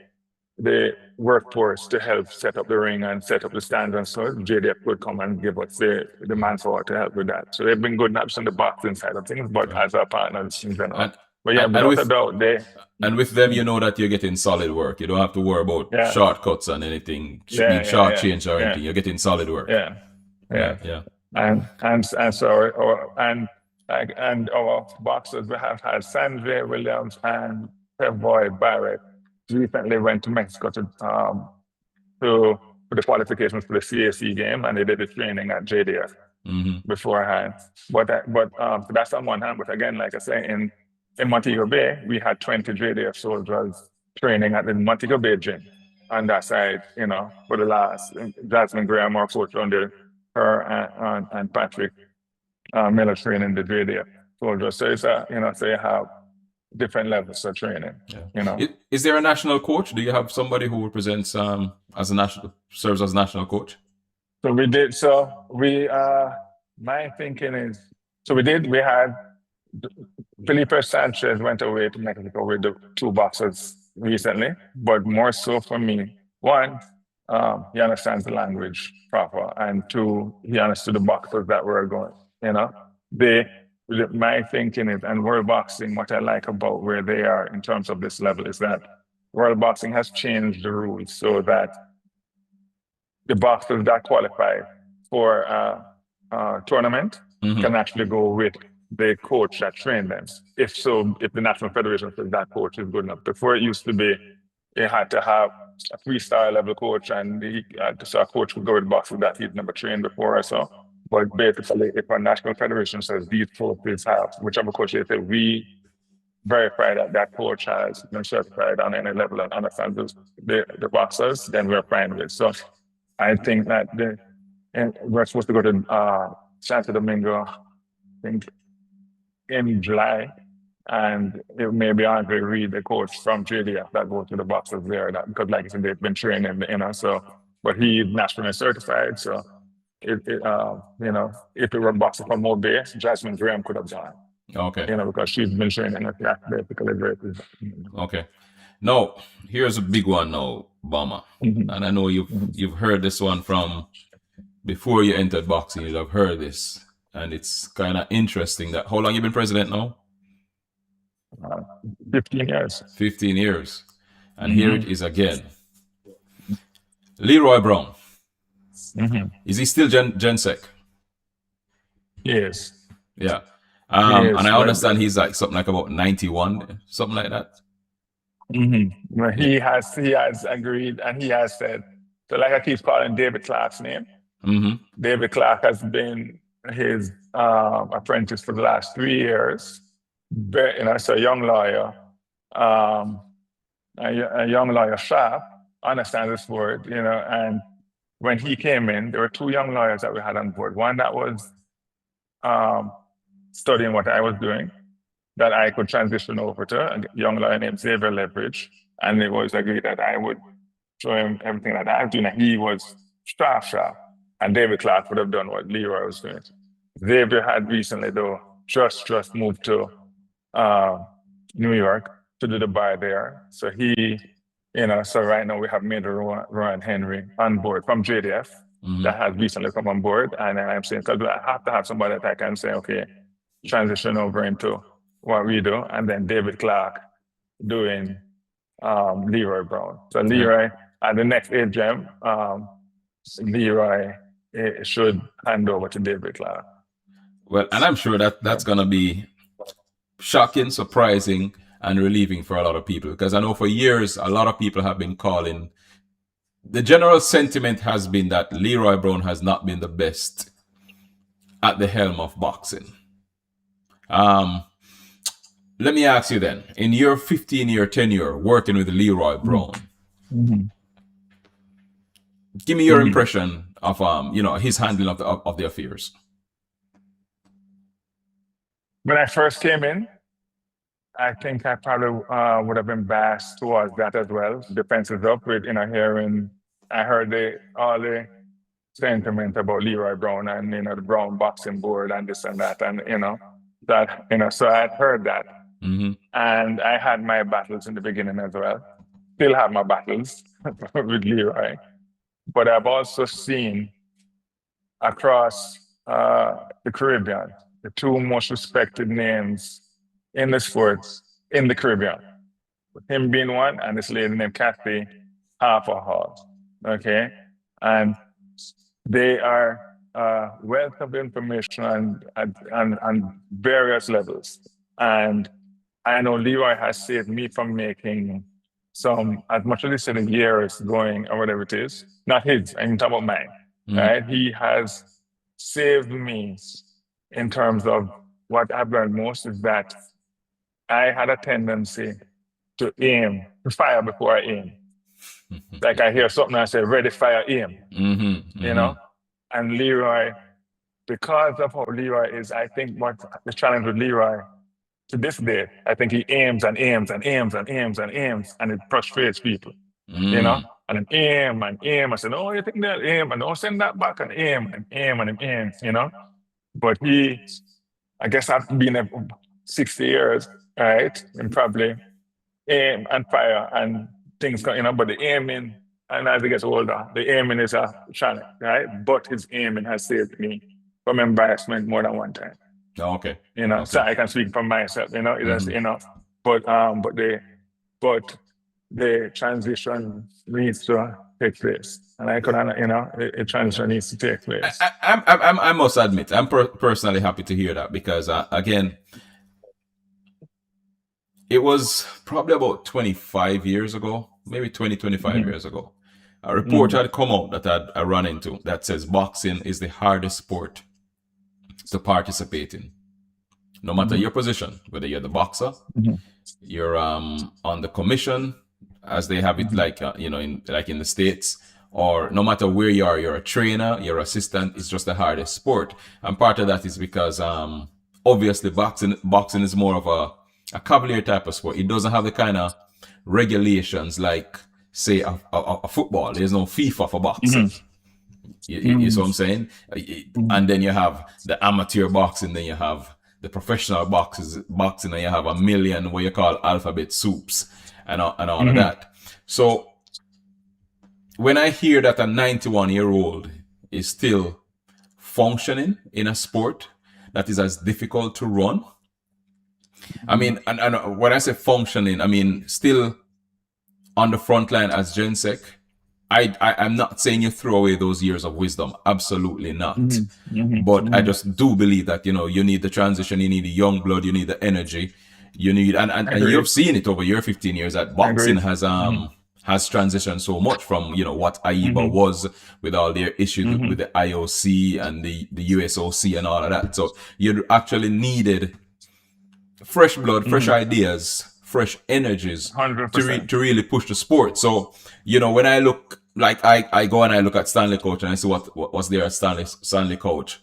the workforce to help set up the ring and set up the stands, and so JDF would come and give us the manpower to help with that. So they've been good, not just on the boxing side of things, but as our partners in general. And But yeah, and without a with doubt, them, you know that you're getting solid work. You don't have to worry about yeah, shortcuts and anything being yeah, yeah, yeah, shortchanged or yeah, anything. You're getting solid work. yeah, Yeah, yeah. yeah. And so and our boxers, we have had Sanjay Williams and Boy Barrett recently went to Mexico to for the qualifications for the CAC game, and they did the training at JDF Hmm. beforehand. So that's on one hand. But again, like I say, in Montego Bay, we had 20 JDF soldiers training at the Montego Bay gym on that side. For the last Jasmine Graham, our coach under her and Patrick Miller training the JDF soldiers. So so you have different levels of training. Yeah. Is there a national coach? Do you have somebody who represents serves as national coach? So we did. So my thinking is, we had Felipe Sanchez went away to Mexico with the two boxers recently, but more so for me, one, he understands the language proper, and two, he understood the boxers that were going. You know, they. My thinking is, and world boxing, what I like about where they are in terms of this level is that world boxing has changed the rules so that the boxers that qualify for a tournament can actually go with the coach that trained them. If the National Federation says that coach is good enough. Before it used to be, you had to have a 3-star level coach, and so a coach would go with boxers that he'd never trained before or so. But basically, if a National Federation says these coaches have, whichever coach they say, we verify that that coach has been certified on any level and understands the boxers, then we're fine with. So I think that we're supposed to go to Santo Domingo, I think, in July, and it may be Andre Reed, the coach from JDF, that goes to the boxers there. Because, like I said, they've been training, so, but he's nationally certified. So, if it were boxer from Mo Bay, Jasmine Graham could have gone. Okay. Because she's been training at that basically. Okay. Now, here's a big one now, Bama. Mhm. And I know you've heard this one from before you entered boxing. You'd have heard this, and it's kind of interesting. That how long you been president now? 15 years. 15 years, and here it is again. Leroy Brown. Is he still Gensec? Yes. Yeah. Yes, and I understand he's like something like about 91, something like that. Well, he has agreed, and he has said, so like I keep calling David Clark's name. David Clark has been his apprentice for the last 3 years. So a young lawyer, a young lawyer sharp, understands the sport, and when he came in, there were two young lawyers that we had on board. One that was studying what I was doing, that I could transition over to, a young lawyer named Xavier Leverage. And it was agreed that I would show him everything that I was doing. And he was sharp. And David Clark would have done what Leroy was doing. Xavier had recently, though, just moved to New York to do the bar there. So he, so right now we have Major Rowan Henry on board from JDF that has recently come on board. And I'm saying, because I have to have somebody that I can say, okay, transition over into what we do. And then David Clark doing Leroy Brown. So Leroy, at the next AGM, Leroy should hand over to David Clark. Well, and I'm sure that's going to be shocking, surprising, and relieving for a lot of people, because I know for years a lot of people have been calling. The general sentiment has been that Leroy Brown has not been the best at the helm of boxing. Let me ask you then, in your 15-year tenure working with Leroy Brown, give me your impression of his handling of the affairs. When I first came in, I think I probably would have been biased towards that as well. Defenses up with hearing, I heard all the sentiment about Leroy Brown and the Brown Boxing Board and this and that, and so I had heard that. And I had my battles in the beginning as well. Still have my battles with Leroy. But I've also seen across the Caribbean, the two most respected names in the sports in the Caribbean. Him being one, and this lady named Kathy Harper. Okay? And they are wealth of information on various levels. And I know Leroy has saved me from making some, as much as he said, years going or whatever it is. Not his, I'm talking about mine. Right? He has saved me in terms of what I've learned most is that I had a tendency to fire before I aim. Like I hear something, I say, ready, fire, aim. And Leroy, because of how Leroy is, I think what the challenge with Leroy to this day, I think he aims and aims, and it frustrates people. And then aim. I said, no, you think that aim, and don't send that back, and aim. But I guess I've been there 60 years, right? And probably aim and fire and things, but the aiming, and as he gets older, the aiming is a challenge, right? But his aiming has saved me from embarrassment more than one time. Oh, okay. So I can speak for myself, but the transition needs to take place. And I could, a transition needs to take place. I must admit, I'm personally happy to hear that, because again, it was probably about 25 years ago, maybe 25 years ago. A report had come out that I run into that says boxing is the hardest sport to participate in. No matter your position, whether you're the boxer, you're on the commission, as they have it, like in the States, or no matter where you are, you're a trainer, you're assistant. It's just the hardest sport, and part of that is because obviously boxing is more of a cavalier type of sport. It doesn't have the kind of regulations like, say, a football. There's no FIFA for boxing. You see what I'm saying? And then you have the amateur boxing, then you have the professional boxing, and you have a million what you call alphabet soups and all of that. So when I hear that a 91-year-old is still functioning in a sport that is as difficult to run, I mean, and when I say functioning, I mean still on the front line as GenSec. I'm not saying you throw away those years of wisdom. Absolutely not. But I just do believe that, you need the transition, you need the young blood, you need the energy, you need, and you've seen it over your 15 years that boxing has transitioned so much from, what AIBA was with all their issues with the IOC and the USOC and all of that. So you actually needed fresh blood, fresh ideas, fresh energies to really push the sport. So, when I look like I go and I look at Stanley Coach and I see what was there at Stanley Coach.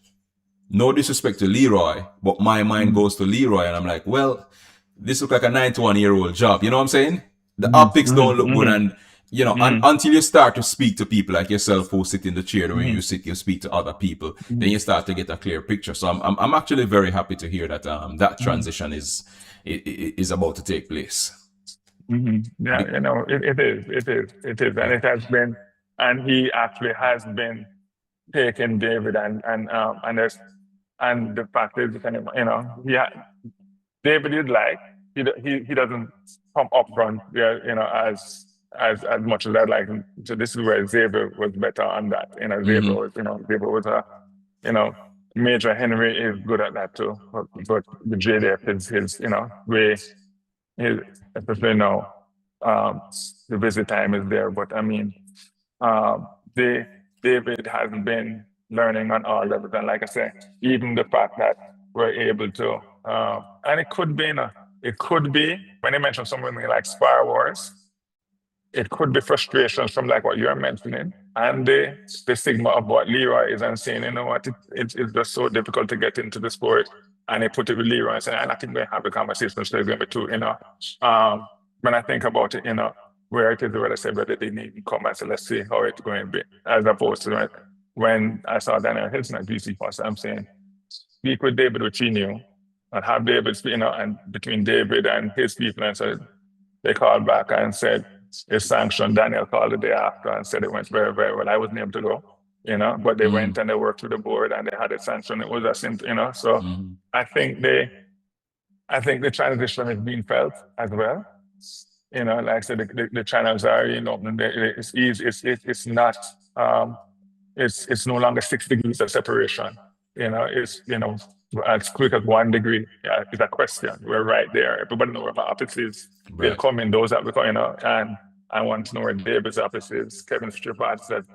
No disrespect to Leroy, but my mind Mm-hmm. goes to Leroy and I'm like, well, this looks like a 91-year-old job. You know what I'm saying? The optics don't Mm-hmm. look good, Mm-hmm. and Mm-hmm. until you start to speak to people like yourself who sit in the chair the way Mm-hmm. you sit, you speak to other people, then Mm-hmm. you start to get a clear picture. So I'm actually very happy to hear that that Mm-hmm. transition is about to take place. Yeah, Be- it is, and yeah. it has been, and he actually has been taking David and the fact is, David is like he doesn't come up front, yeah, as much as I'd like him. So this is where Xavier was better on that. Mm-hmm. Xavier was a you know Major Henry is good at that too, but the JDF is his way. His, especially now, the visit time is there. But I mean, um, they David has been learning on all levels, and like I said, even the fact that we're able to, and it could be when you mention something like Spar Wars, it could be frustrations from like what you're mentioning and the stigma of what Leroy is and saying, you know what, it's just so difficult to get into the sport. And they put it with Leroy and say, and I think we have a conversation, so it's going to be too. When I think about it, where it is where I say, but they didn't even come and say, let's see how it's going to be, as opposed to when I saw Daniel Hilton at BC first, I'm saying, speak with David, which he knew, and have David, and between David and his people, and so they called back and said it's sanctioned. Daniel called the day after and said it went very, very well. I wasn't able to go, but they Mm-hmm. went and they worked with the board and they had it sanctioned. It was a simple. So Mm-hmm. I think the transition is being felt as well. Like I said, the channels are, it's easy. It's not. It's no longer 6 degrees of separation. It's as quick as 1 degree. Yeah, it's a question. We're right there. Everybody knows where my office is. They'll Right. come in those that become, and I want to know where David's office is. Kevin Stripat said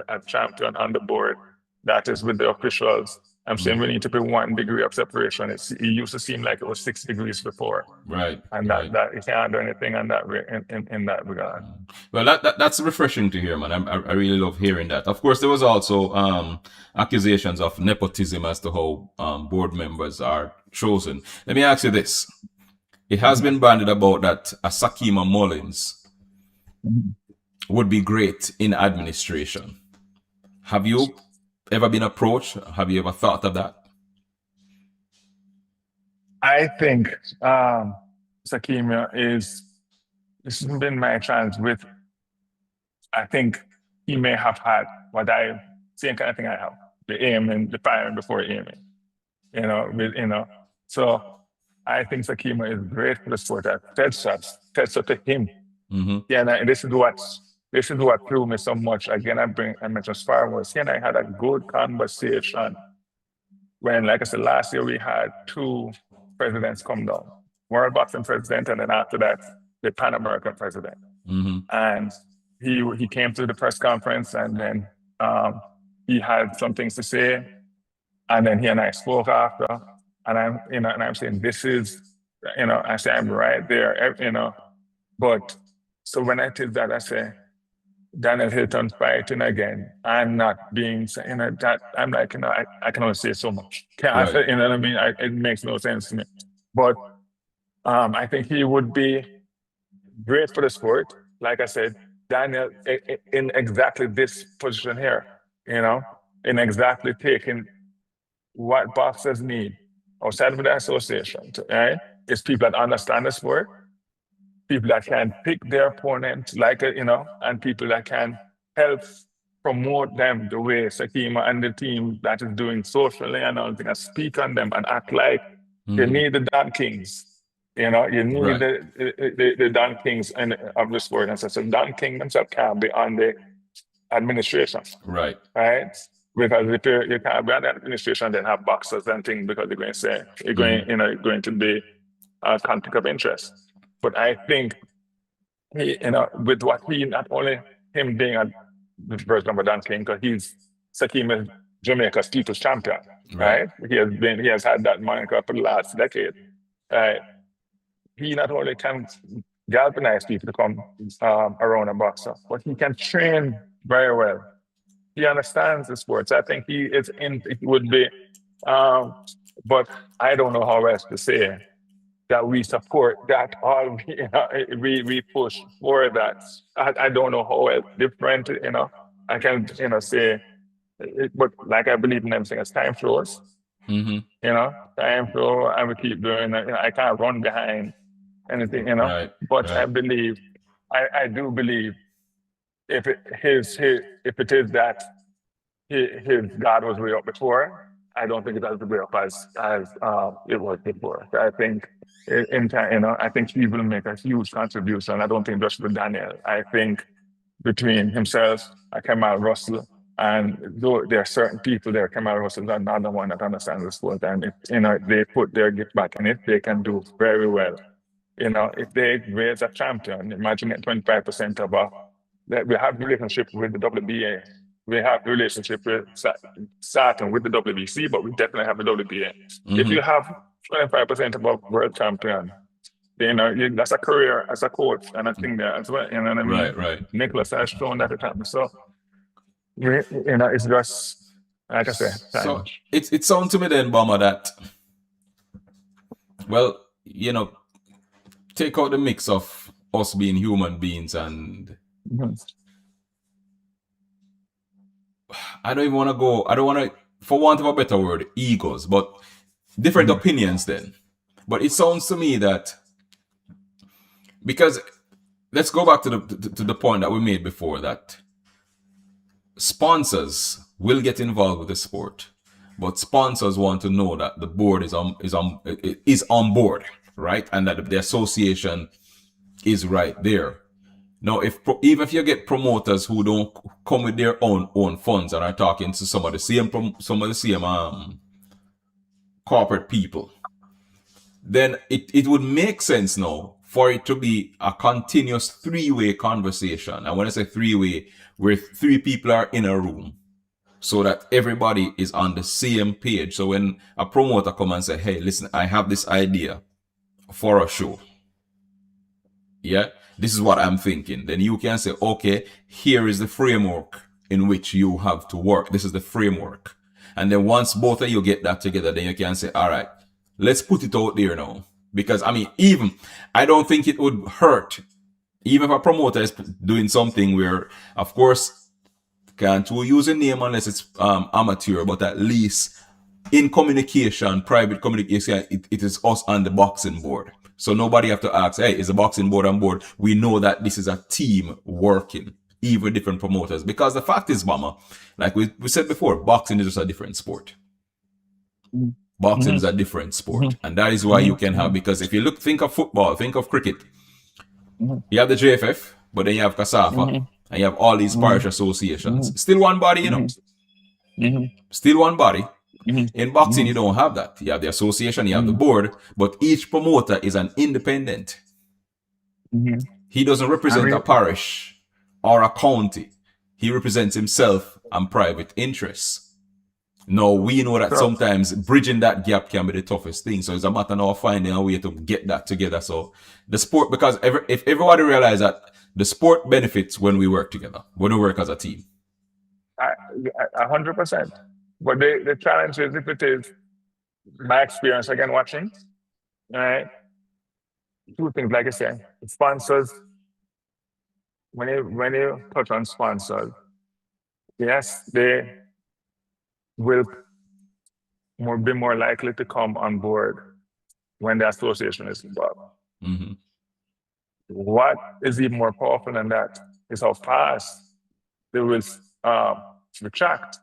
a champion on the board that is with the officials. I'm saying we need to be 1 degree of separation. It used to seem like it was 6 degrees before, Right. and Right. that you can't do anything on that in that regard. Well, that's refreshing to hear, man. I really love hearing that. Of course, there was also accusations of nepotism as to how board members are chosen. Let me ask you this: it has Mhm. been bandied about that a Sakima Mullins Mhm. would be great in administration. Have you ever been approached? Have you ever thought of that? I think Sakima is. This has been my chance with. I think he may have had what I same kind of thing I have, the aiming, the firing before aiming. So I think Sakima is great for the sport. That fed up to him. Mm-hmm. Yeah, and this is what threw me so much. Again, I mentioned Sparring was he and I had a good conversation when, like I said, last year we had two presidents come down, World Boxing president, and then after that, the Pan American president. Mm-hmm. And he came to the press conference, and then he had some things to say, and then he and I spoke after, and I'm saying this is, I say I'm right there, but so when I did that, I say Daniel Hilton fighting again. I'm not being, that I'm like, I can only say so much. Right. You know what I mean? It makes no sense to me. But I think he would be great for the sport. Like I said, Daniel in exactly this position here, in exactly taking what boxers need outside of the association, right? Is people that understand the sport, people that can pick their opponent, and people that can help promote them the way Sakima and the team that is doing socially and all things, speak on them and act like you Mm-hmm. need the Don Kings. You need Right. the Don Kings of the sport. And so Don King themselves can be on the administration, Right. right? Because if you can't be on the administration, then have boxers and things because they're going to say Mm-hmm. you're going to be a conflict of interest. But I think with what he not only him being a the version of a Dan King, because he's Sakim is Jamaica's people's champion, Right. right? He has had that moniker for the last decade. Right? He not only can galvanize people to come around a boxer, but he can train very well. He understands the sports. I think he is in. It would be, um, but I don't know how else to say that we support that. All we push for that. I don't know how else different. I can say, but like I believe in everything as time flows. Mm-hmm. Time flow, and we keep doing it. I can't run behind anything. Right. But I Right. believe, I do believe, if it is that his God was way up before, I don't think it has to be up as it was before. So I think in time, I think he will make a huge contribution. I don't think just with Daniel. I think between himself, Kamal Russell, and though there are certain people there, Kamal Russell is another one that understands the sport, and if they put their gift back in it, they can do very well. If they raise a champion, imagine it 25% of that we have relationship with the WBA. We have relationship with Saturn with the WBC, but we definitely have the WBA. If you have 25% of a world champion, that's a career as a coach and a thing there as well. You know what I mean? Right. Right. Nicholas has shown that it happens. So, it's just, like I said, time. So it sounds to me then, Bomber, that, well, take out the mix of us being human beings, and Mhm. I don't want to, for want of a better word, egos, but different opinions then. But it sounds to me that, because let's go back to the point that we made before, that sponsors will get involved with the sport, but sponsors want to know that the board is on board, right? And that the association is right there. Now, even if you get promoters who don't come with their own funds and are talking to some of the same corporate people, then it would make sense now for it to be a continuous three-way conversation. And when I say three-way, where three people are in a room, so that everybody is on the same page. So when a promoter come and say, hey, listen, I have this idea for a show. Yeah, this is what I'm thinking. Then you can say, okay, here is the framework in which you have to work. This is the framework. And then once both of you get that together, then you can say, all right, let's put it out there now. Because I don't think it would hurt, even if a promoter is doing something where, of course, can't use a name unless it's amateur, but at least in communication, private communication, it is us on the boxing board. So nobody have to ask, hey, is the boxing board on board? We know that this is a team working, even different promoters. Because the fact is, Mama, like we said before, boxing is just a different sport. Boxing is a different sport. And that is why you can have, because if you think of football, think of cricket. You have the JFF, but then you have CASAFA, and you have all these parish associations. Still one body, Still one body. In boxing, you don't have that. You have the association, you have the board, but each promoter is an independent. He doesn't represent a parish or a county. He represents himself and private interests. Now, we know that sometimes bridging that gap can be the toughest thing. So it's a matter now of finding a way to get that together. So the sport, because if everybody realizes that the sport benefits when we work together, when we work as a team. 100%. But the challenge is, if it is my experience again watching, right? Two things, like I said, sponsors. When you touch on sponsors, yes, they will be more likely to come on board when the association is involved. What is even more powerful than that is how fast they will retract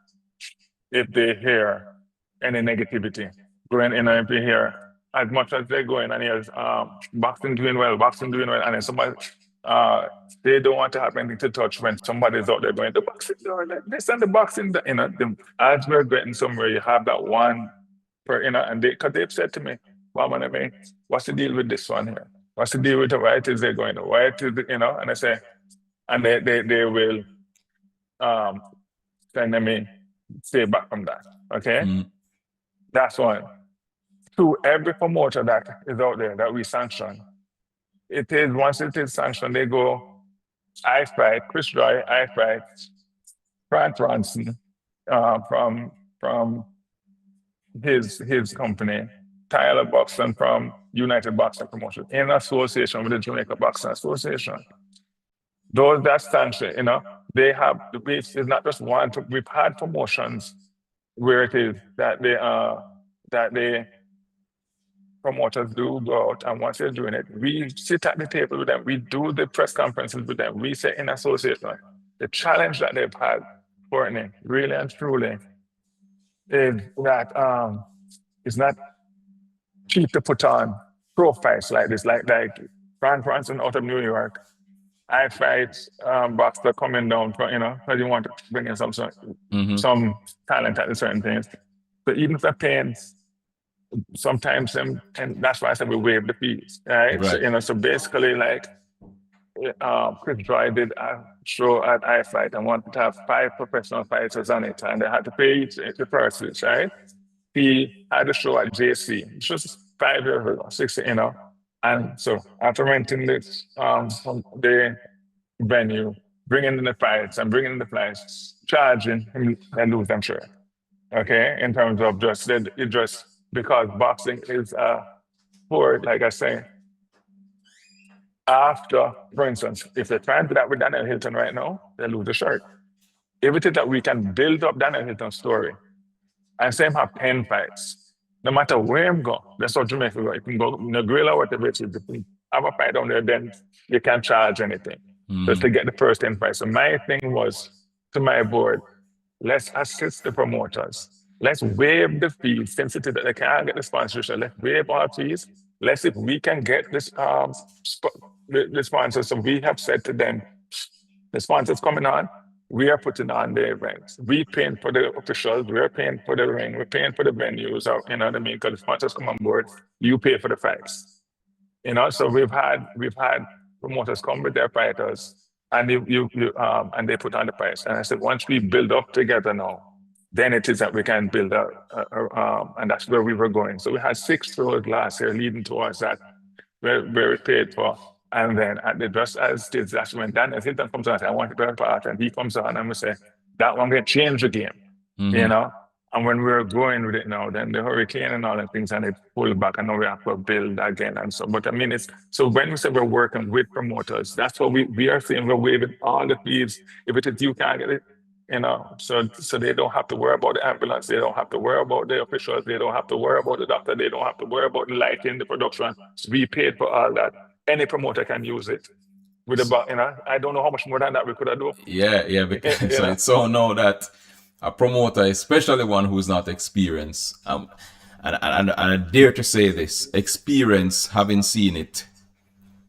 if they hear any negativity going in. If they hear, as much as they go in and hear boxing doing well, and then somebody they don't want to have anything to touch when somebody's out there going, the boxing door, like this and the boxing, as we're getting somewhere, you have that one and because they've said to me, Mom, what's the deal with this one here? What's the deal with the why it is they're going? Why it is, and I say, and they will send me stay back from that. Okay? That's one. To every promoter that is out there that we sanction, once it is sanctioned, they go, I fight, Chris Joy, I fight, Frank Ronson from his company, Tyler Buxton from United Boxing Promotion, in association with the Jamaica Boxing Association. Those that stand, they have the base is not just one. We've had promotions where it is that they promoters do go out, and once they're doing it, we sit at the table with them, we do the press conferences with them, we say in association. The challenge that they've had, Courtney, really and truly, is that it's not cheap to put on pro fights like this, like Frank Ronson out of New York. I fight boxer coming down from, because you want to bring in some talent at certain things. But even if they're paying, sometimes and that's why I said we waive the fees, right? So basically, like Chris Joy did a show at iFight and wanted to have 5 professional fighters on it, and they had to pay each the purses, right? He had a show at JC, which was 5 years ago, 6, and so after renting this the venue, bringing in the fights and bringing in the flights, charging him and lose them sure. Okay, in terms of just because boxing is a sport, like I say, after, for instance, if they're trying to do that with Daniel Hilton right now, they lose the shirt. Everything that we can build up Daniel Hilton's story, and same have 10 fights. No matter where I'm going, that's how Jamaica go. You can go in the grill or whatever it is. If you have a fight down there, then you can't charge anything. Just to get the first 10 fights. So my thing was to my board, let's assist the promoters. Let's waive the fees, since it is that they can't get the sponsorship. Let's waive our fees. Let's see if we can get this the sponsors. So we have said to them, the sponsors coming on, we are putting on the events. We paying for the officials, we're paying for the ring, we're paying for the venues, or, you know what I mean? Because the sponsors come on board, you pay for the fights. So we've had promoters come with their fighters, and and they put on the price. And I said, once we build up together now, then it is that we can build and that's where we were going. So we had 6 shows last year leading towards that, where we paid for. And then just as this, that's when Daniel Hilton comes on, I say, I want to be a part, and he comes on, and we say, that one can change the game, And when we were going with it now, then the hurricane and all the things, and it pulled back, and now we have to build again. And so, but I mean, so when we say we're working with promoters, that's what we are saying. We're waiving all the fees. If it is you can't get it, so they don't have to worry about the ambulance. They don't have to worry about the officials. They don't have to worry about the doctor. They don't have to worry about the lighting, the production. So we paid for all that. Any promoter can use it. With about, I don't know how much more than that we could have done. Yeah, because so it's so now that a promoter, especially one who's not experienced, and I dare to say this, experience, having seen it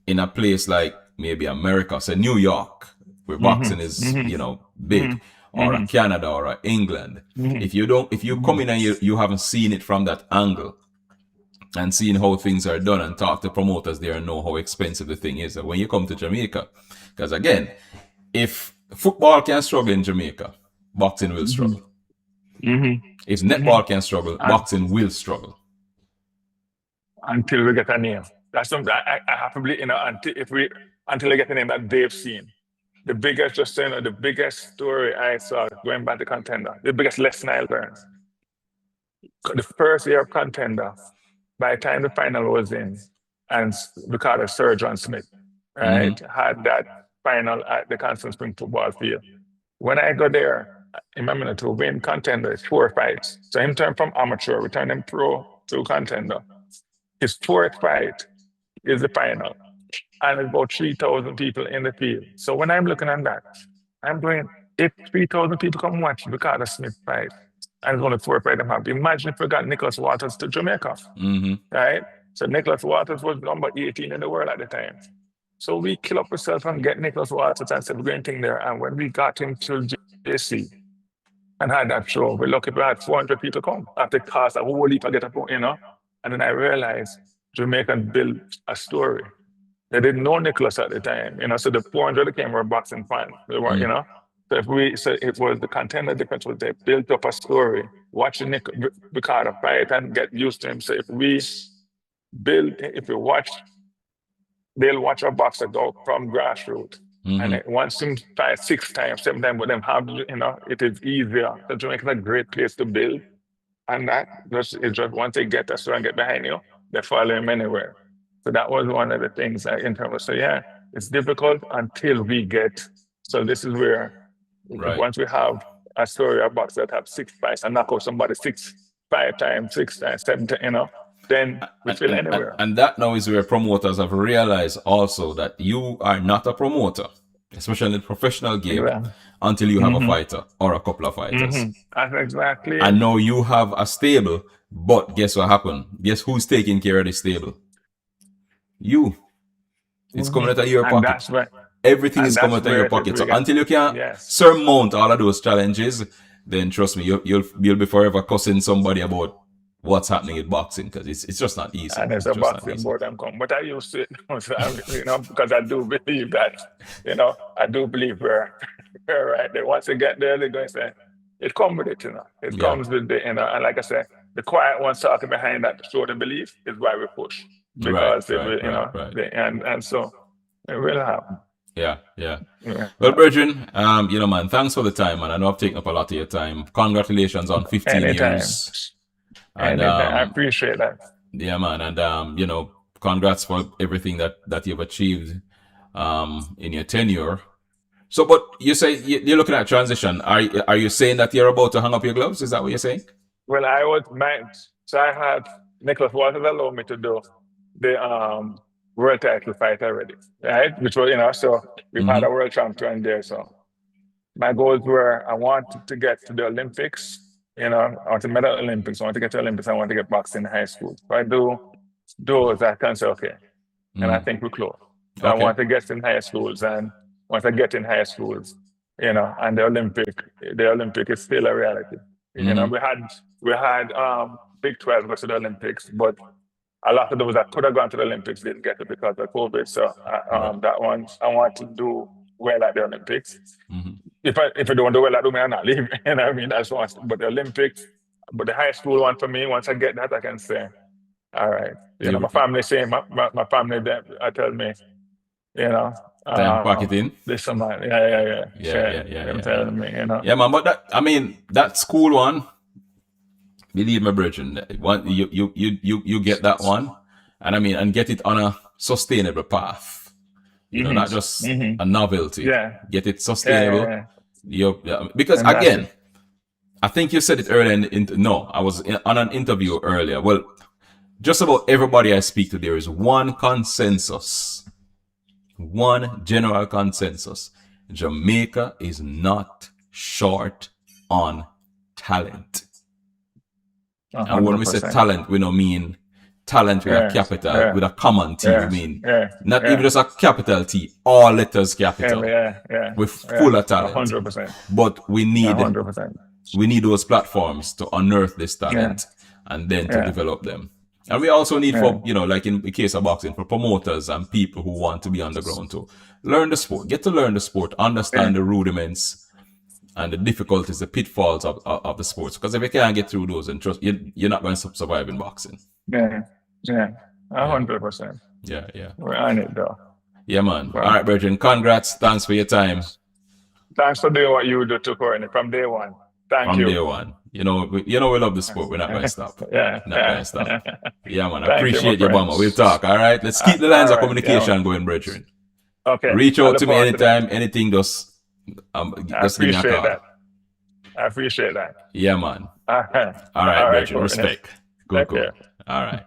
in a place like maybe America, say New York, where boxing is, big, or a Canada or a England. If you come in and you haven't seen it from that angle, and seeing how things are done, and talk to promoters there and know how expensive the thing is. And when you come to Jamaica, because again, if football can struggle in Jamaica, boxing will struggle. If netball can struggle, boxing will struggle. Until we get a name. That's something I have to believe, until they get a name that they've seen. The biggest, the biggest story I saw going back to Contender, the biggest lesson I learned. The first year of Contender, by the time the final was in, and we called it Sir John Smith, right, had that final at the Constant Spring football field. When I go there, I remember to win Contender, 4 fights. So him turned from amateur, we turned him pro to Contender. His 4th fight is the final, and it's about 3,000 people in the field. So when I'm looking at that, I'm going, if 3,000 people come watch the Carter Smith fight, and it's only 4 fights I'm happy. Imagine if we got Nicholas Waters to Jamaica, right? So Nicholas Waters was number 18 in the world at the time. So we kill up ourselves and get Nicholas Waters and said, we're going to there. And when we got him to JC and had that show, we're lucky we had 400 people come at the cost, a whole heap of get up, And then I realized Jamaican built a story. They didn't know Nicholas at the time, so the 400 that came were boxing fans. They were, So it was the Contender difference was they built up a story, watching Ricardo fight and get used to him. So if we watch, they'll watch a boxer go from grassroots And it wants them 5, 6 times, 7 times, but them have, it is easier. So Jamaica is a great place to build. And that it's just once they get us and get behind you, they follow him anywhere. So that was one of the things in terms of, so yeah, it's difficult until we get, so this is where, Right. once we have a story of box that have 6 fights and knock out somebody 5 times, 6 times, 7 times, then we feel anywhere. And that now is where promoters have realized also that you are not a promoter, especially in the professional game, until you have a fighter or a couple of fighters. That's exactly. And now you have a stable, but guess what happened? Guess who's taking care of the stable? You. It's coming out of your pocket. That's right. Everything is coming out of your pocket. So until you can surmount all of those challenges, then trust me, you'll be forever cussing somebody about what's happening in boxing, because it's just not easy. And there's a boxing board I'm coming. But I used to, because I do believe that, I do believe we're right there. Once they get there, they're going to say, it comes with it, It comes with the, and like I said, the quiet ones talking behind that sort of belief is why we push. Because and so it will happen. Yeah. Well, Brethren, man, thanks for the time, man. I know I've taken up a lot of your time. Congratulations on 15 years. And I appreciate that. Yeah, man. And congrats for everything that you've achieved in your tenure. So, but you say you're looking at transition. Are you saying that you're about to hang up your gloves? Is that what you're saying? Well, so I had Nicholas Walters allow me to do the world title fight already, right? Which was, so we've had a world champion there. So my goals were, I want to get to the Olympics. I want to medal Olympics. I want to get to Olympics. I want to get boxing in high school. If I do those, I can say, okay. And I think we're close. So I want to get in high schools, and once I get in high schools, and the Olympic is still a reality. We had Big 12 go to the Olympics, but a lot of those that could have gone to the Olympics didn't get it because of COVID. So that one, I want to do well at the Olympics. If I don't do well, I'm not leaving. That's one. But the Olympics, but the high school one for me, once I get that, I can say, all right. My family saying, my family, I tell me, time pack it in. This man, yeah. Telling me, Yeah, man. But that school one, believe me, brethren, you get that one, and get it on a sustainable path. Not just a novelty. Yeah. Get it sustainable. Because again, I think you said it earlier. I was on an interview earlier. Well, just about everybody I speak to, there is one consensus, one general consensus. Jamaica is not short on talent. 100%. And when we say talent, we don't mean talent with a capital, with a common T. We mean not even just a capital T, all letters capital. We're full of talent. 100%. But we need 100%. We need those platforms to unearth this talent and then to develop them. And we also need for, like in the case of boxing, for promoters and people who want to be on the ground to learn the sport, get to learn the sport, understand the rudiments and the difficulties, the pitfalls of the sports. Because if you can't get through those, and trust, you're not going to survive in boxing. 100%. Yeah. We're on it, though. Yeah, man. All right, Brethren. Congrats. Thanks for your time. Thanks for doing what you do too, Courtney, from day one. Thank you. From day one. We love the sport. We're not going to stop. Not going to stop. Yeah, man. I appreciate you, Bama. We'll talk. All right. Let's keep the lines of communication going, brethren. Okay. Reach out to me anytime. Anything, just give me a call. I appreciate that. Yeah, man. All right. All right, brethren. Respect. Good. All right.